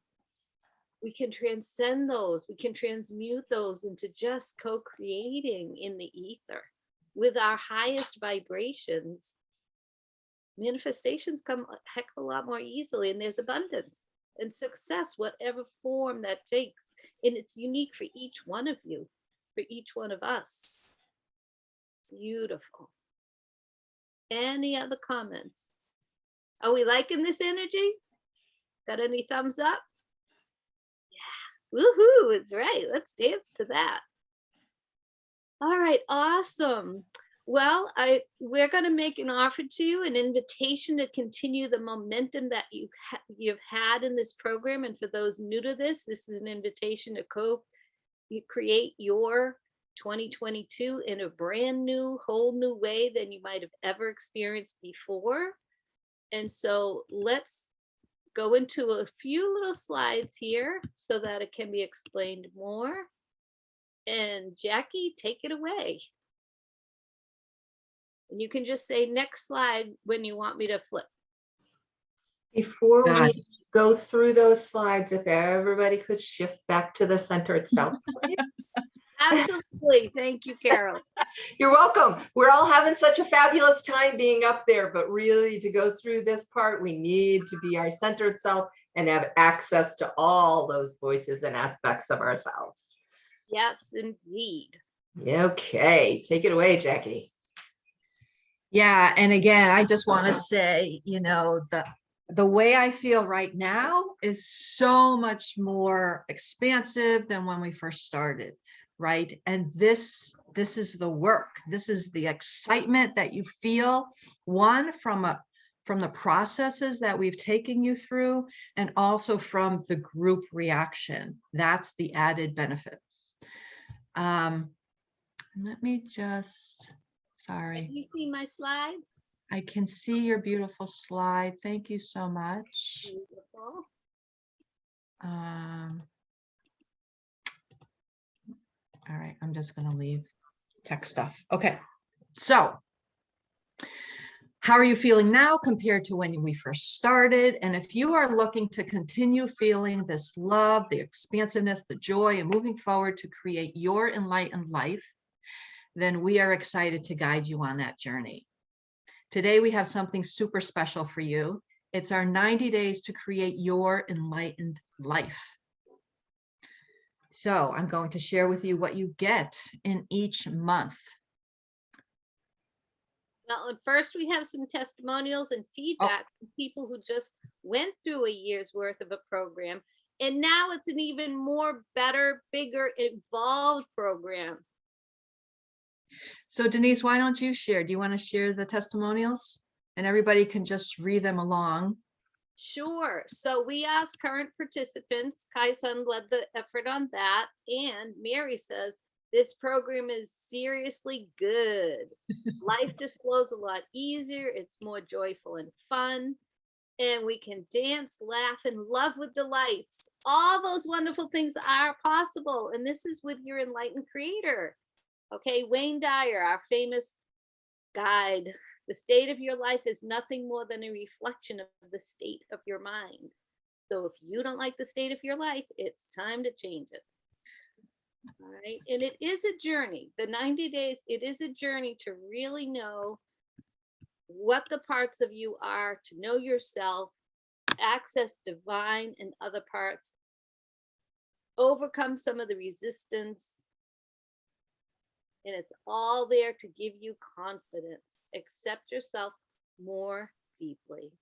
We can transcend those. We can transmute those into just co-creating in the ether with our highest vibrations. Manifestations come a heck of a lot more easily, and there's abundance and success, whatever form that takes. And it's unique for each one of you, for each one of us. Beautiful. Any other comments? Are we liking this energy? Got any thumbs up? Yeah. Woohoo, it's right. Let's dance to that. All right, awesome. Well, we're going to make an offer to you, an invitation to continue the momentum that you've had in this program. And for those new to this is an invitation to create your 2022 in a brand new, whole new way than you might have ever experienced before. And so let's go into a few little slides here so that it can be explained more. And Jackie, take it away. And you can just say next slide when you want me to flip. Before Got we go through those slides, if everybody could shift back to the center itself, please. Absolutely. Thank you, Carol. You're welcome. We're all having such a fabulous time being up there, but really to go through this part, we need to be our centered self and have access to all those voices and aspects of ourselves. Yes, indeed. Okay, take it away, Jackie. Yeah, and again, I just want to say, the way I feel right now is so much more expansive than when we first started, right? And this is the work. This is the excitement that you feel, one from the processes that we've taken you through, and also from the group reaction. That's the added benefits. Let me just, sorry. You see my slide? I can see your beautiful slide. Thank you so much. Beautiful. All right, I'm just going to leave tech stuff. Okay, so how are you feeling now compared to when we first started? And if you are looking to continue feeling this love, the expansiveness, the joy, and moving forward to create your enlightened life, then we are excited to guide you on that journey. Today, we have something super special for you. It's our 90 days to create your enlightened life. So I'm going to share with you what you get in each month. Now, first we have some testimonials and feedback from people who just went through a year's worth of a program. And now it's an even more better, bigger, involved program. So Denise, why don't you share? Do you want to share the testimonials? And everybody can just read them along. Sure. So we asked current participants, Kai-san led the effort on that. And Mary says, this program is seriously good. Life just flows a lot easier. It's more joyful and fun. And we can dance, laugh, and love with delights. All those wonderful things are possible. And this is with your enlightened creator. Okay, Wayne Dyer, our famous guide. The state of your life is nothing more than a reflection of the state of your mind. So if you don't like the state of your life, it's time to change it. All right. And it is a journey. The 90 days, it is a journey to really know what the parts of you are, to know yourself, access divine and other parts, overcome some of the resistance. And it's all there to give you confidence. Accept yourself more deeply.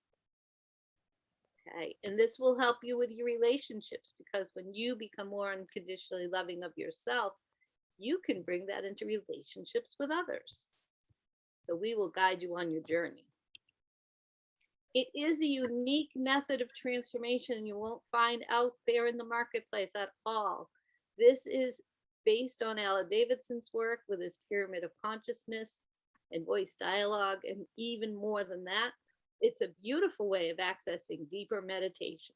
Okay. And this will help you with your relationships, because when you become more unconditionally loving of yourself, you can bring that into relationships with others. So we will guide you on your journey. It is a unique method of transformation you won't find out there in the marketplace at all. This is based on Alan Davidson's work with his pyramid of consciousness and voice dialogue, and even more than that, it's a beautiful way of accessing deeper meditation.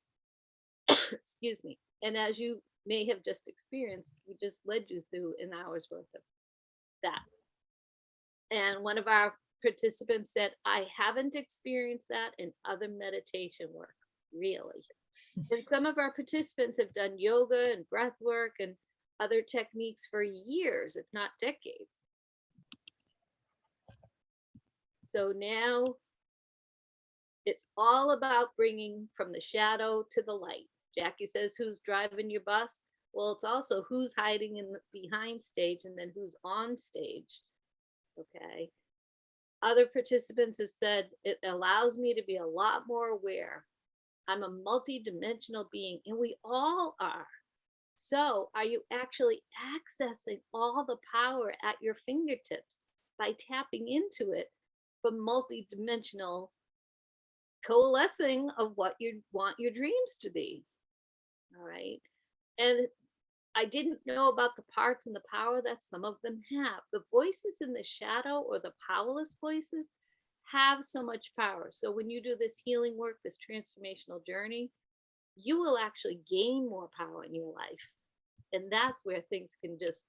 Excuse me. And as you may have just experienced, we just led you through an hour's worth of that. And one of our participants said, I haven't experienced that in other meditation work, really. And some of our participants have done yoga and breath work and other techniques for years, if not decades. So now it's all about bringing from the shadow to the light. Jackie says, who's driving your bus? Well, it's also who's hiding in the behind stage and then who's on stage. Okay. Other participants have said, it allows me to be a lot more aware. I'm a multi-dimensional being, and we all are. So are you actually accessing all the power at your fingertips by tapping into it for multi-dimensional coalescing of what you want your dreams to be? All right. And I didn't know about the parts and the power that some of them have. The voices in the shadow, or the powerless voices, have so much power. So when you do this healing work, this transformational journey, you will actually gain more power in your life. And that's where things can just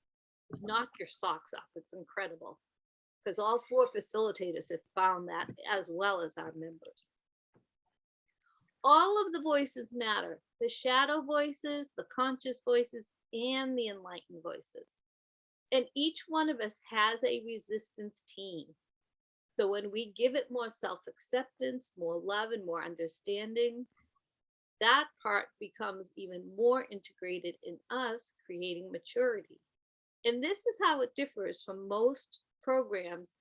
knock your socks off. It's incredible, because all 4 facilitators have found that, as well as our members. All of the voices matter. The shadow voices, the conscious voices, and the enlightened voices. And each one of us has a resistance team. So when we give it more self-acceptance, more love, and more understanding, that part becomes even more integrated in us, creating maturity. And this is how it differs from most programs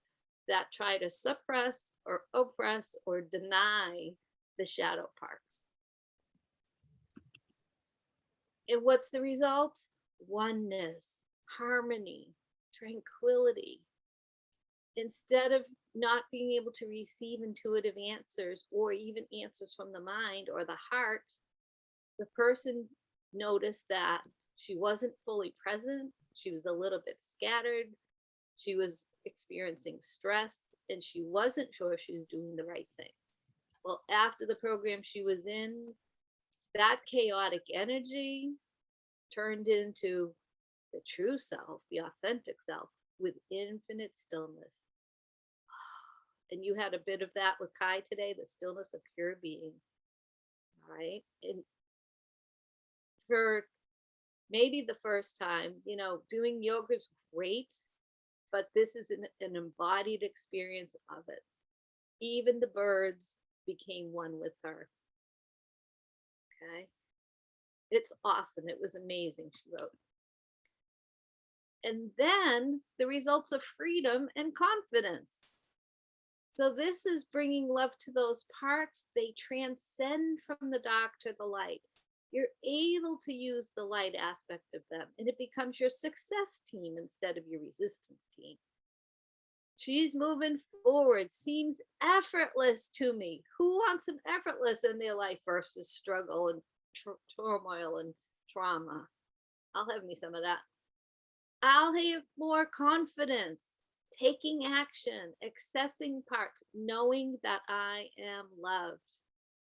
that try to suppress or oppress or deny the shadow parts. And what's the result? Oneness, harmony, tranquility. Instead of not being able to receive intuitive answers or even answers from the mind or the heart, the person noticed that she wasn't fully present. She was a little bit scattered. She was experiencing stress and she wasn't sure she was doing the right thing. Well, after the program she was in, that chaotic energy turned into the true self, the authentic self with infinite stillness. And you had a bit of that with Kai today, the stillness of pure being. All right. And for maybe the first time, doing yoga is great, but this is an embodied experience of it. Even the birds became one with her. Okay. It's awesome. It was amazing, she wrote. And then the results of freedom and confidence. So this is bringing love to those parts. They transcend from the dark to the light. You're able to use the light aspect of them, and it becomes your success team instead of your resistance team. She's moving forward, seems effortless to me. Who wants an effortless in their life versus struggle and turmoil and trauma? I'll have me some of that. I'll have more confidence, taking action, accessing parts, knowing that I am loved,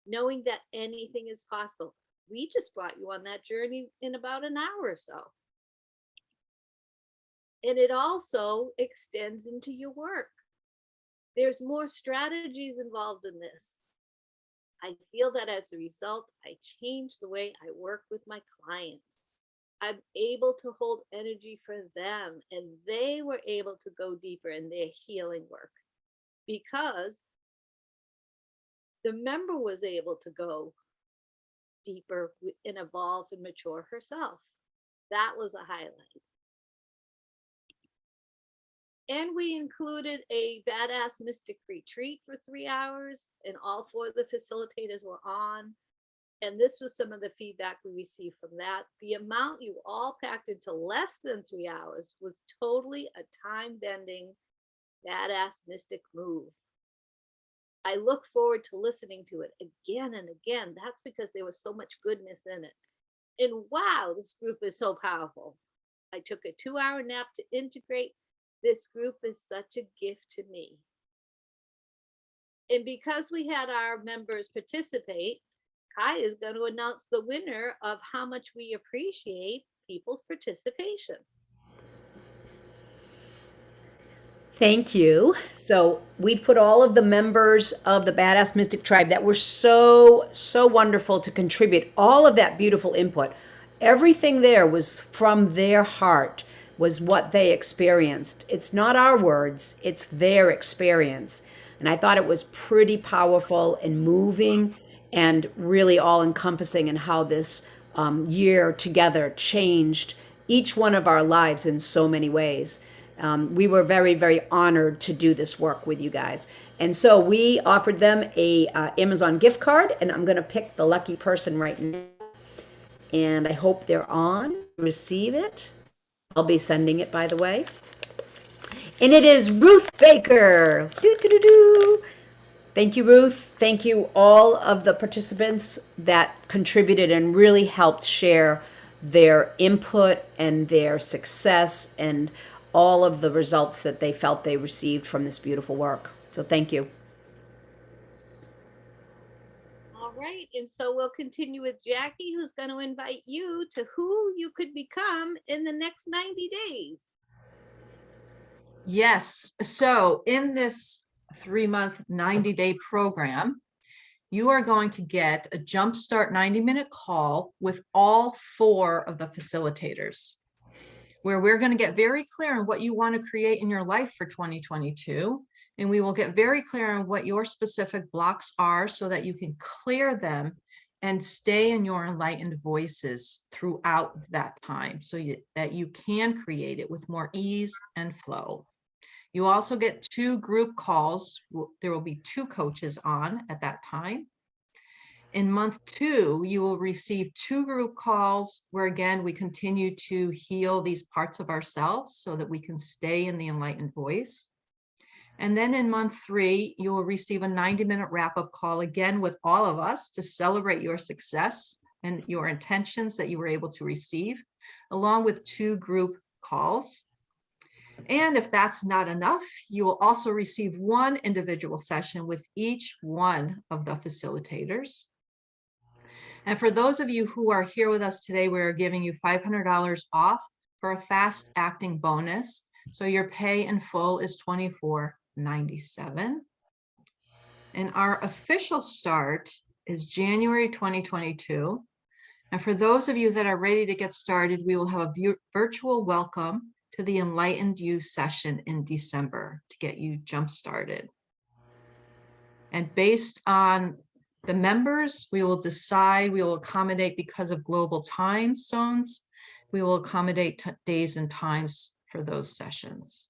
knowing that anything is possible. We just brought you on that journey in about an hour or so. And it also extends into your work. There's more strategies involved in this. I feel that as a result, I changed the way I work with my clients. I'm able to hold energy for them, and they were able to go deeper in their healing work because the member was able to go deeper and evolve and mature herself. That was a highlight. And we included a badass mystic retreat for 3 hours, and all 4 of the facilitators were on. And this was some of the feedback we received from that. The amount you all packed into less than 3 hours was totally a time-bending, badass mystic move. I look forward to listening to it again and again. That's because there was so much goodness in it. And wow, this group is so powerful. I took a 2-hour nap to integrate. This group is such a gift to me. And because we had our members participate, Kai is going to announce the winner of how much we appreciate people's participation. Thank you. So we put all of the members of the Badass Mystic Tribe that were so wonderful to contribute all of that beautiful input. Everything there was from their heart, was what they experienced. It's not our words, it's their experience. And I thought it was pretty powerful and moving and really all encompassing in how this year together changed each one of our lives in so many ways. We were very, very honored to do this work with you guys. And so we offered them a Amazon gift card, and I'm going to pick the lucky person right now. And I hope they're on to receive it. I'll be sending it, by the way. And it is Ruth Baker. Doo-doo-doo-doo. Thank you, Ruth. Thank you, all of the participants that contributed and really helped share their input and their success and all of the results that they felt they received from this beautiful work. So thank you. All right. And so we'll continue with Jackie, who's going to invite you to who you could become in the next 90 days. Yes. So in this 3-month, 90-day program, you are going to get a Jumpstart 90-minute call with all 4 of the facilitators, where we're going to get very clear on what you want to create in your life for 2022. And we will get very clear on what your specific blocks are so that you can clear them and stay in your enlightened voices throughout that time so that you can create it with more ease and flow. You also get 2 group calls. There will be 2 coaches on at that time. In month 2, you will receive 2 group calls where, again, we continue to heal these parts of ourselves so that we can stay in the enlightened voice. And then in month 3, you will receive a 90-minute wrap-up call, again, with all of us to celebrate your success and your intentions that you were able to receive, along with 2 group calls. And if that's not enough, you will also receive 1 individual session with each one of the facilitators. And for those of you who are here with us today, we're giving you $500 off for a fast acting bonus. So your pay in full is $24.97. And our official start is January 2022. And for those of you that are ready to get started, we will have a virtual welcome to the Enlightened You session in December to get you jump started. And based on the members, we will decide, we will accommodate, because of global time zones, we will accommodate days and times for those sessions.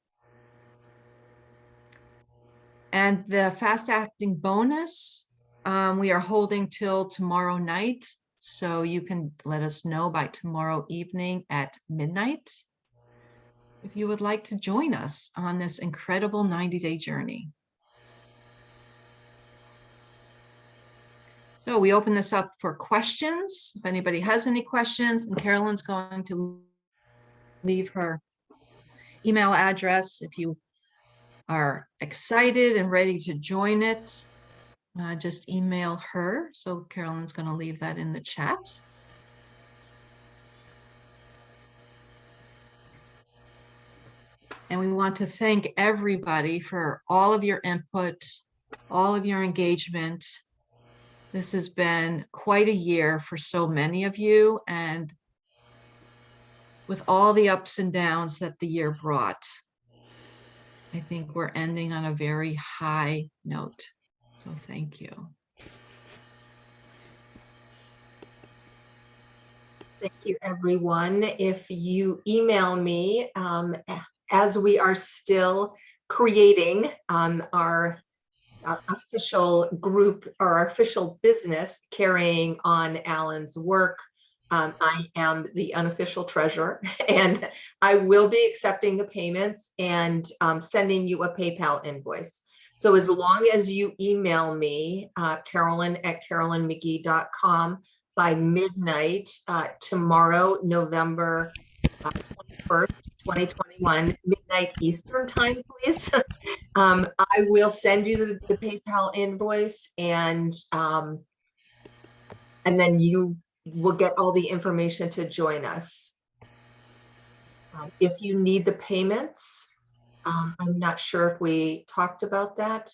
And the fast acting bonus, we are holding till tomorrow night. So you can let us know by tomorrow evening at midnight if you would like to join us on this incredible 90-day journey. So we open this up for questions. If anybody has any questions, and Carolyn's going to leave her email address. If you are excited and ready to join it, just email her. So Carolyn's going to leave that in the chat. And we want to thank everybody for all of your input, all of your engagement. This has been quite a year for so many of you, and with all the ups and downs that the year brought, I think we're ending on a very high note. So thank you. Thank you, everyone. If you email me, as we are still creating our official group or our official business carrying on Alan's work, I am the unofficial treasurer, and I will be accepting the payments and sending you a PayPal invoice. So as long as you email me, Carolyn@carolynmcgee.com, by midnight tomorrow, November 21st, 2021, midnight Eastern time, please. I will send you the PayPal invoice, and then you will get all the information to join us. If you need the payments, I'm not sure if we talked about that.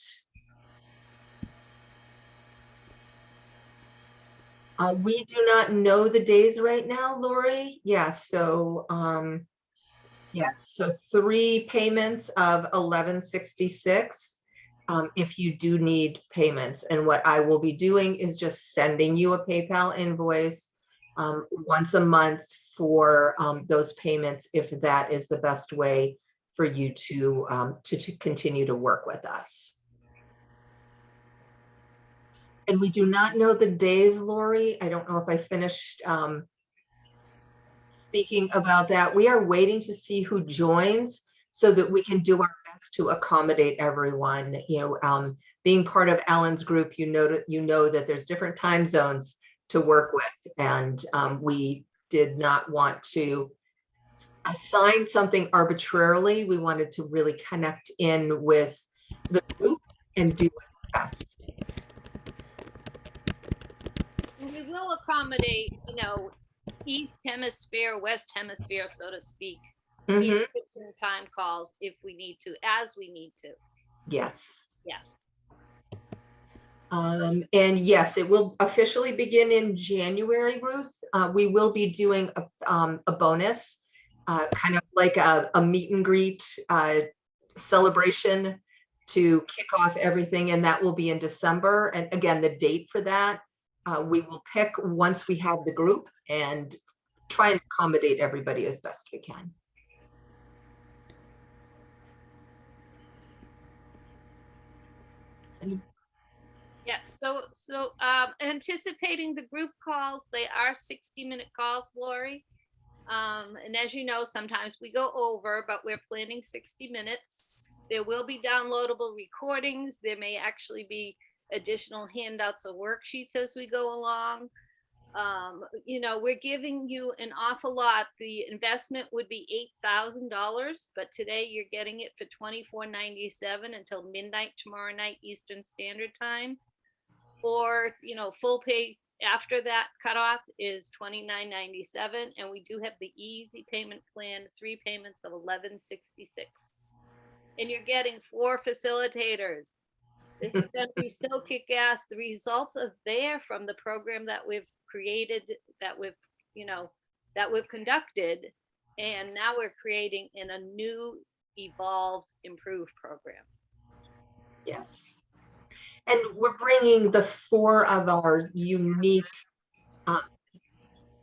We do not know the days right now, Lori. Yes, so yes, so 3 payments of $11.66 if you do need payments. And what I will be doing is just sending you a PayPal invoice once a month for those payments, if that is the best way for you to continue to work with us. And we do not know the days, Lori. I don't know if I finished speaking about that. We are waiting to see who joins so that we can do our best to accommodate everyone. You know, being part of Alan's group, you know that there's different time zones to work with, and we did not want to assign something arbitrarily. We wanted to really connect in with the group and do what's best. We will accommodate, you know, East Hemisphere, West Hemisphere, so to speak, in different time calls if we need to, as we need to. Yes. Yeah. And yes, it will officially begin in January, Ruth. We will be doing a bonus, kind of like a meet and greet celebration to kick off everything, and that will be in December. And again, the date for that we will pick once we have the group and try and accommodate everybody as best we can. Yeah, so anticipating the group calls, they are 60-minute calls, Lori. And as you know, sometimes we go over, but we're planning 60 minutes. There will be downloadable recordings. There may actually be additional handouts or worksheets as we go along. You know, we're giving you an awful lot. The investment would be $8,000, but today you're getting it for $24.97 until midnight tomorrow night Eastern Standard Time. Or, you know, full pay after that cutoff is $29.97, and we do have the easy payment plan, 3 payments of $11.66. And you're getting 4 facilitators. This is going to be so kick-ass. The results are there from the program that we've created, that we've, you know, that we've conducted, and now we're creating in a new, evolved, improved program. Yes. And we're bringing the 4 of our unique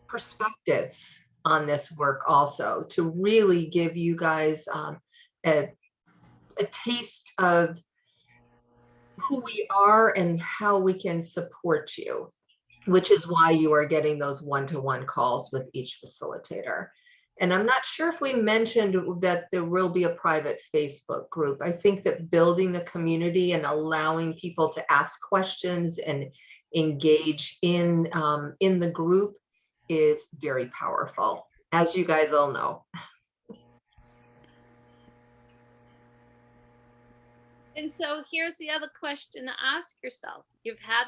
perspectives on this work also to really give you guys a taste of who we are and how we can support you, which is why you are getting those one-to-one calls with each facilitator. And I'm not sure if we mentioned that there will be a private Facebook group. I think that building the community and allowing people to ask questions and engage in the group is very powerful, as you guys all know. And so here's the other question to ask yourself. You've had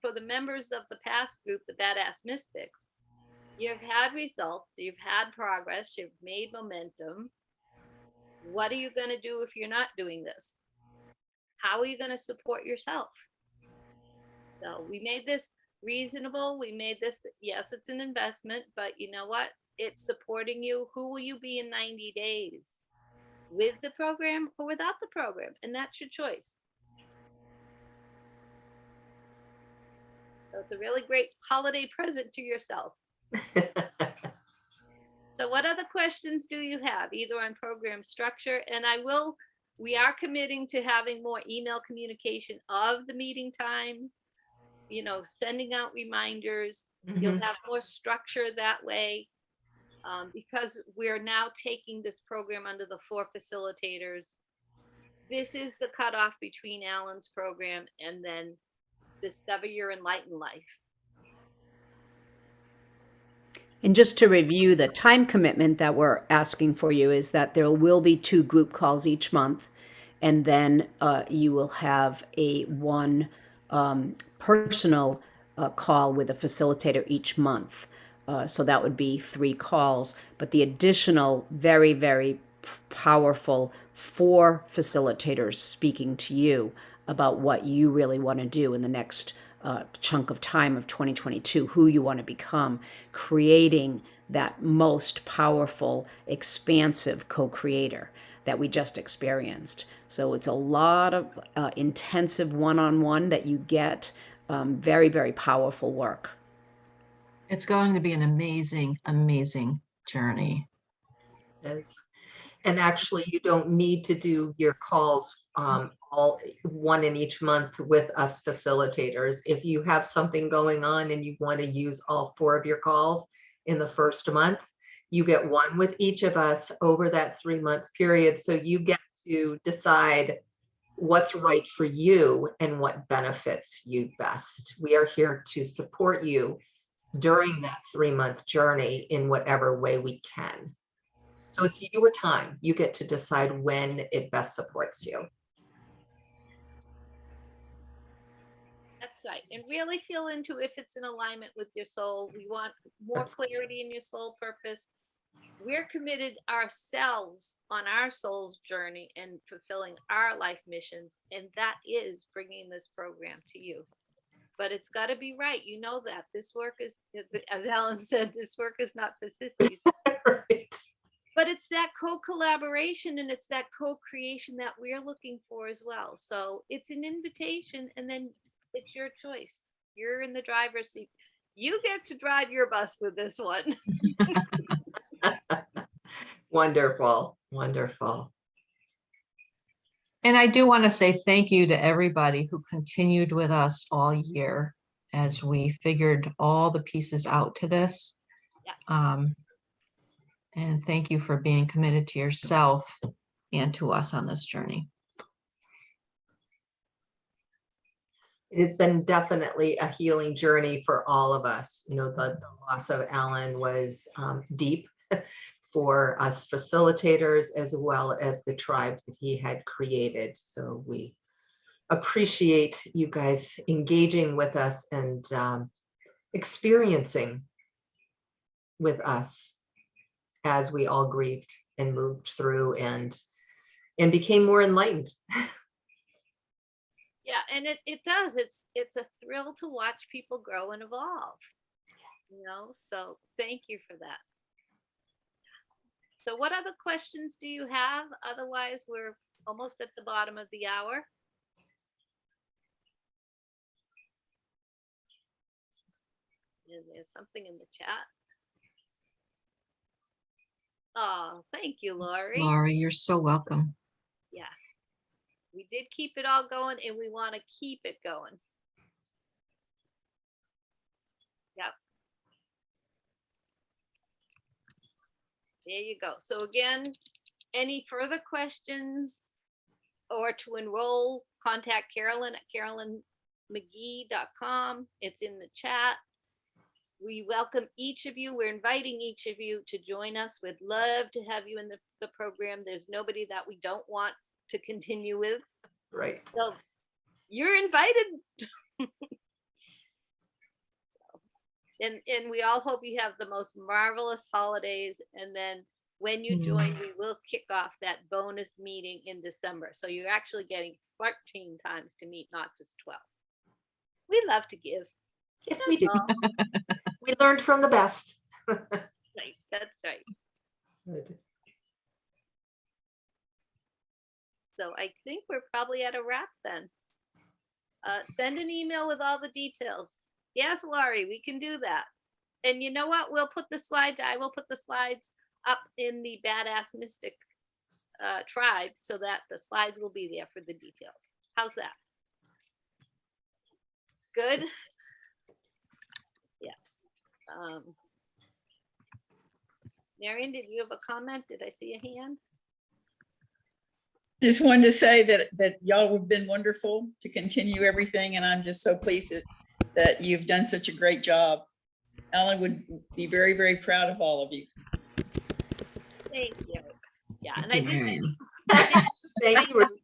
for the members of the past group, the Badass Mystics, you've had results, you've had progress, you've made momentum. What are you going to do if you're not doing this? How are you going to support yourself? So we made this reasonable. We made this, yes, it's an investment, but you know what? It's supporting you. Who will you be in 90 days? With the program or without the program? And that's your choice. So it's a really great holiday present to yourself. So what other questions do you have, either on program structure? And we are committing to having more email communication of the meeting times, you know, sending out reminders. You'll have more structure that way, because we're now taking this program under the 4 facilitators. This is the cutoff between Alan's program and then Discover Your Enlightened Life. And just to review, the time commitment that we're asking for you is that there will be 2 group calls each month, and then you will have one personal call with a facilitator each month. So that would be 3 calls, but the additional very, very powerful 4 facilitators speaking to you about what you really want to do in the next chunk of time of 2022, who you want to become, creating that most powerful, expansive co-creator that we just experienced. So it's a lot of intensive one-on-one that you get, very, very powerful work. It's going to be an amazing, amazing journey. Yes. And actually, you don't need to do your calls all one in each month with us facilitators. If you have something going on and you want to use all 4 of your calls in the first month, you get one with each of us over that 3-month period. So you get to decide what's right for you and what benefits you best. We are here to support you during that 3-month journey in whatever way we can. So it's your time. You get to decide when it best supports you. That's right. And really feel into if it's in alignment with your soul. We want more clarity in your soul purpose. We're committed ourselves on our soul's journey and fulfilling our life missions. And that is bringing this program to you. But it's got to be right. You know that this work is, as Alan said, this work is not for sissies. Right. But it's that co-collaboration and it's that co-creation that we're looking for as well. So it's an invitation, and then it's your choice. you're in the driver's seat. You get to drive your bus with this one. Wonderful, wonderful. And I do want to say thank you to everybody who continued with us all year as we figured all the pieces out to this. Yes. And thank you for being committed to yourself and to us on this journey. It has been definitely a healing journey for all of us. You know, the loss of Alan was deep for us facilitators as well as the tribe that he had created. So we appreciate you guys engaging with us and experiencing with us as we all grieved and moved through and became more enlightened. Yeah, and it does. It's a thrill to watch people grow and evolve. You know, so thank you for that. So what other questions do you have? Otherwise, we're almost at the bottom of the hour. There's something in the chat. Oh, thank you, Lori. Laurie, you're so welcome. Yes. We did keep it all going and we want to keep it going. Yep. There you go. So again, any further questions or to enroll, contact Carolyn at carolynmcgee.com. It's in the chat. We welcome each of you. We're inviting each of you to join us. We'd love to have you in the program. There's nobody that we don't want to continue with. Right. So you're invited. And we all hope you have the most marvelous holidays. And then when you join, we will kick off that bonus meeting in December. So you're actually getting 14 times to meet, not just 12. We love to give. Yes, we do. We learned from the best. Right, that's right. Good. So I think we're probably at a wrap then. Send an email with all the details. Yes, Laurie, we can do that. And you know what? We'll put the slides, I will put the slides up in the Badass Mystic tribe so that the slides will be there for the details. How's that? Good? Yeah. Marion, did you have a comment? Did I see a hand? Just wanted to say that y'all have been wonderful to continue everything, and I'm just so pleased that you've done such a great job. Alan would be very, very proud of all of you. Thank you. Yeah, and Thank you, Marion. Thank you, Ruth.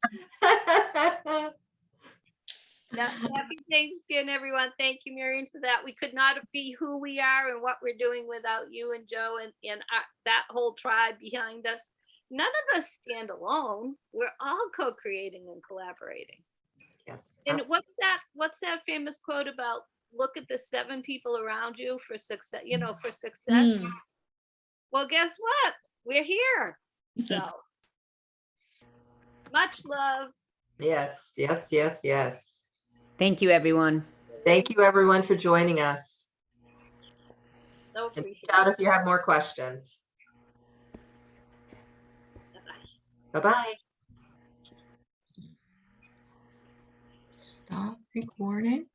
Yeah, happy Thanksgiving, everyone. Thank you, Marion, for that. We could not be who we are and what we're doing without you and Joe and that whole tribe behind us. None of us stand alone. We're all co-creating and collaborating. Yes. And absolutely. what's that famous quote about? Look at the 7 people around you for success. You know, for success. Well, guess what? We're here. So much love. Yes, yes, yes, yes. Thank you, everyone. Thank you, everyone, for joining us. So And appreciate reach out it. if you have more questions. Bye-bye. Bye-bye. Stop recording.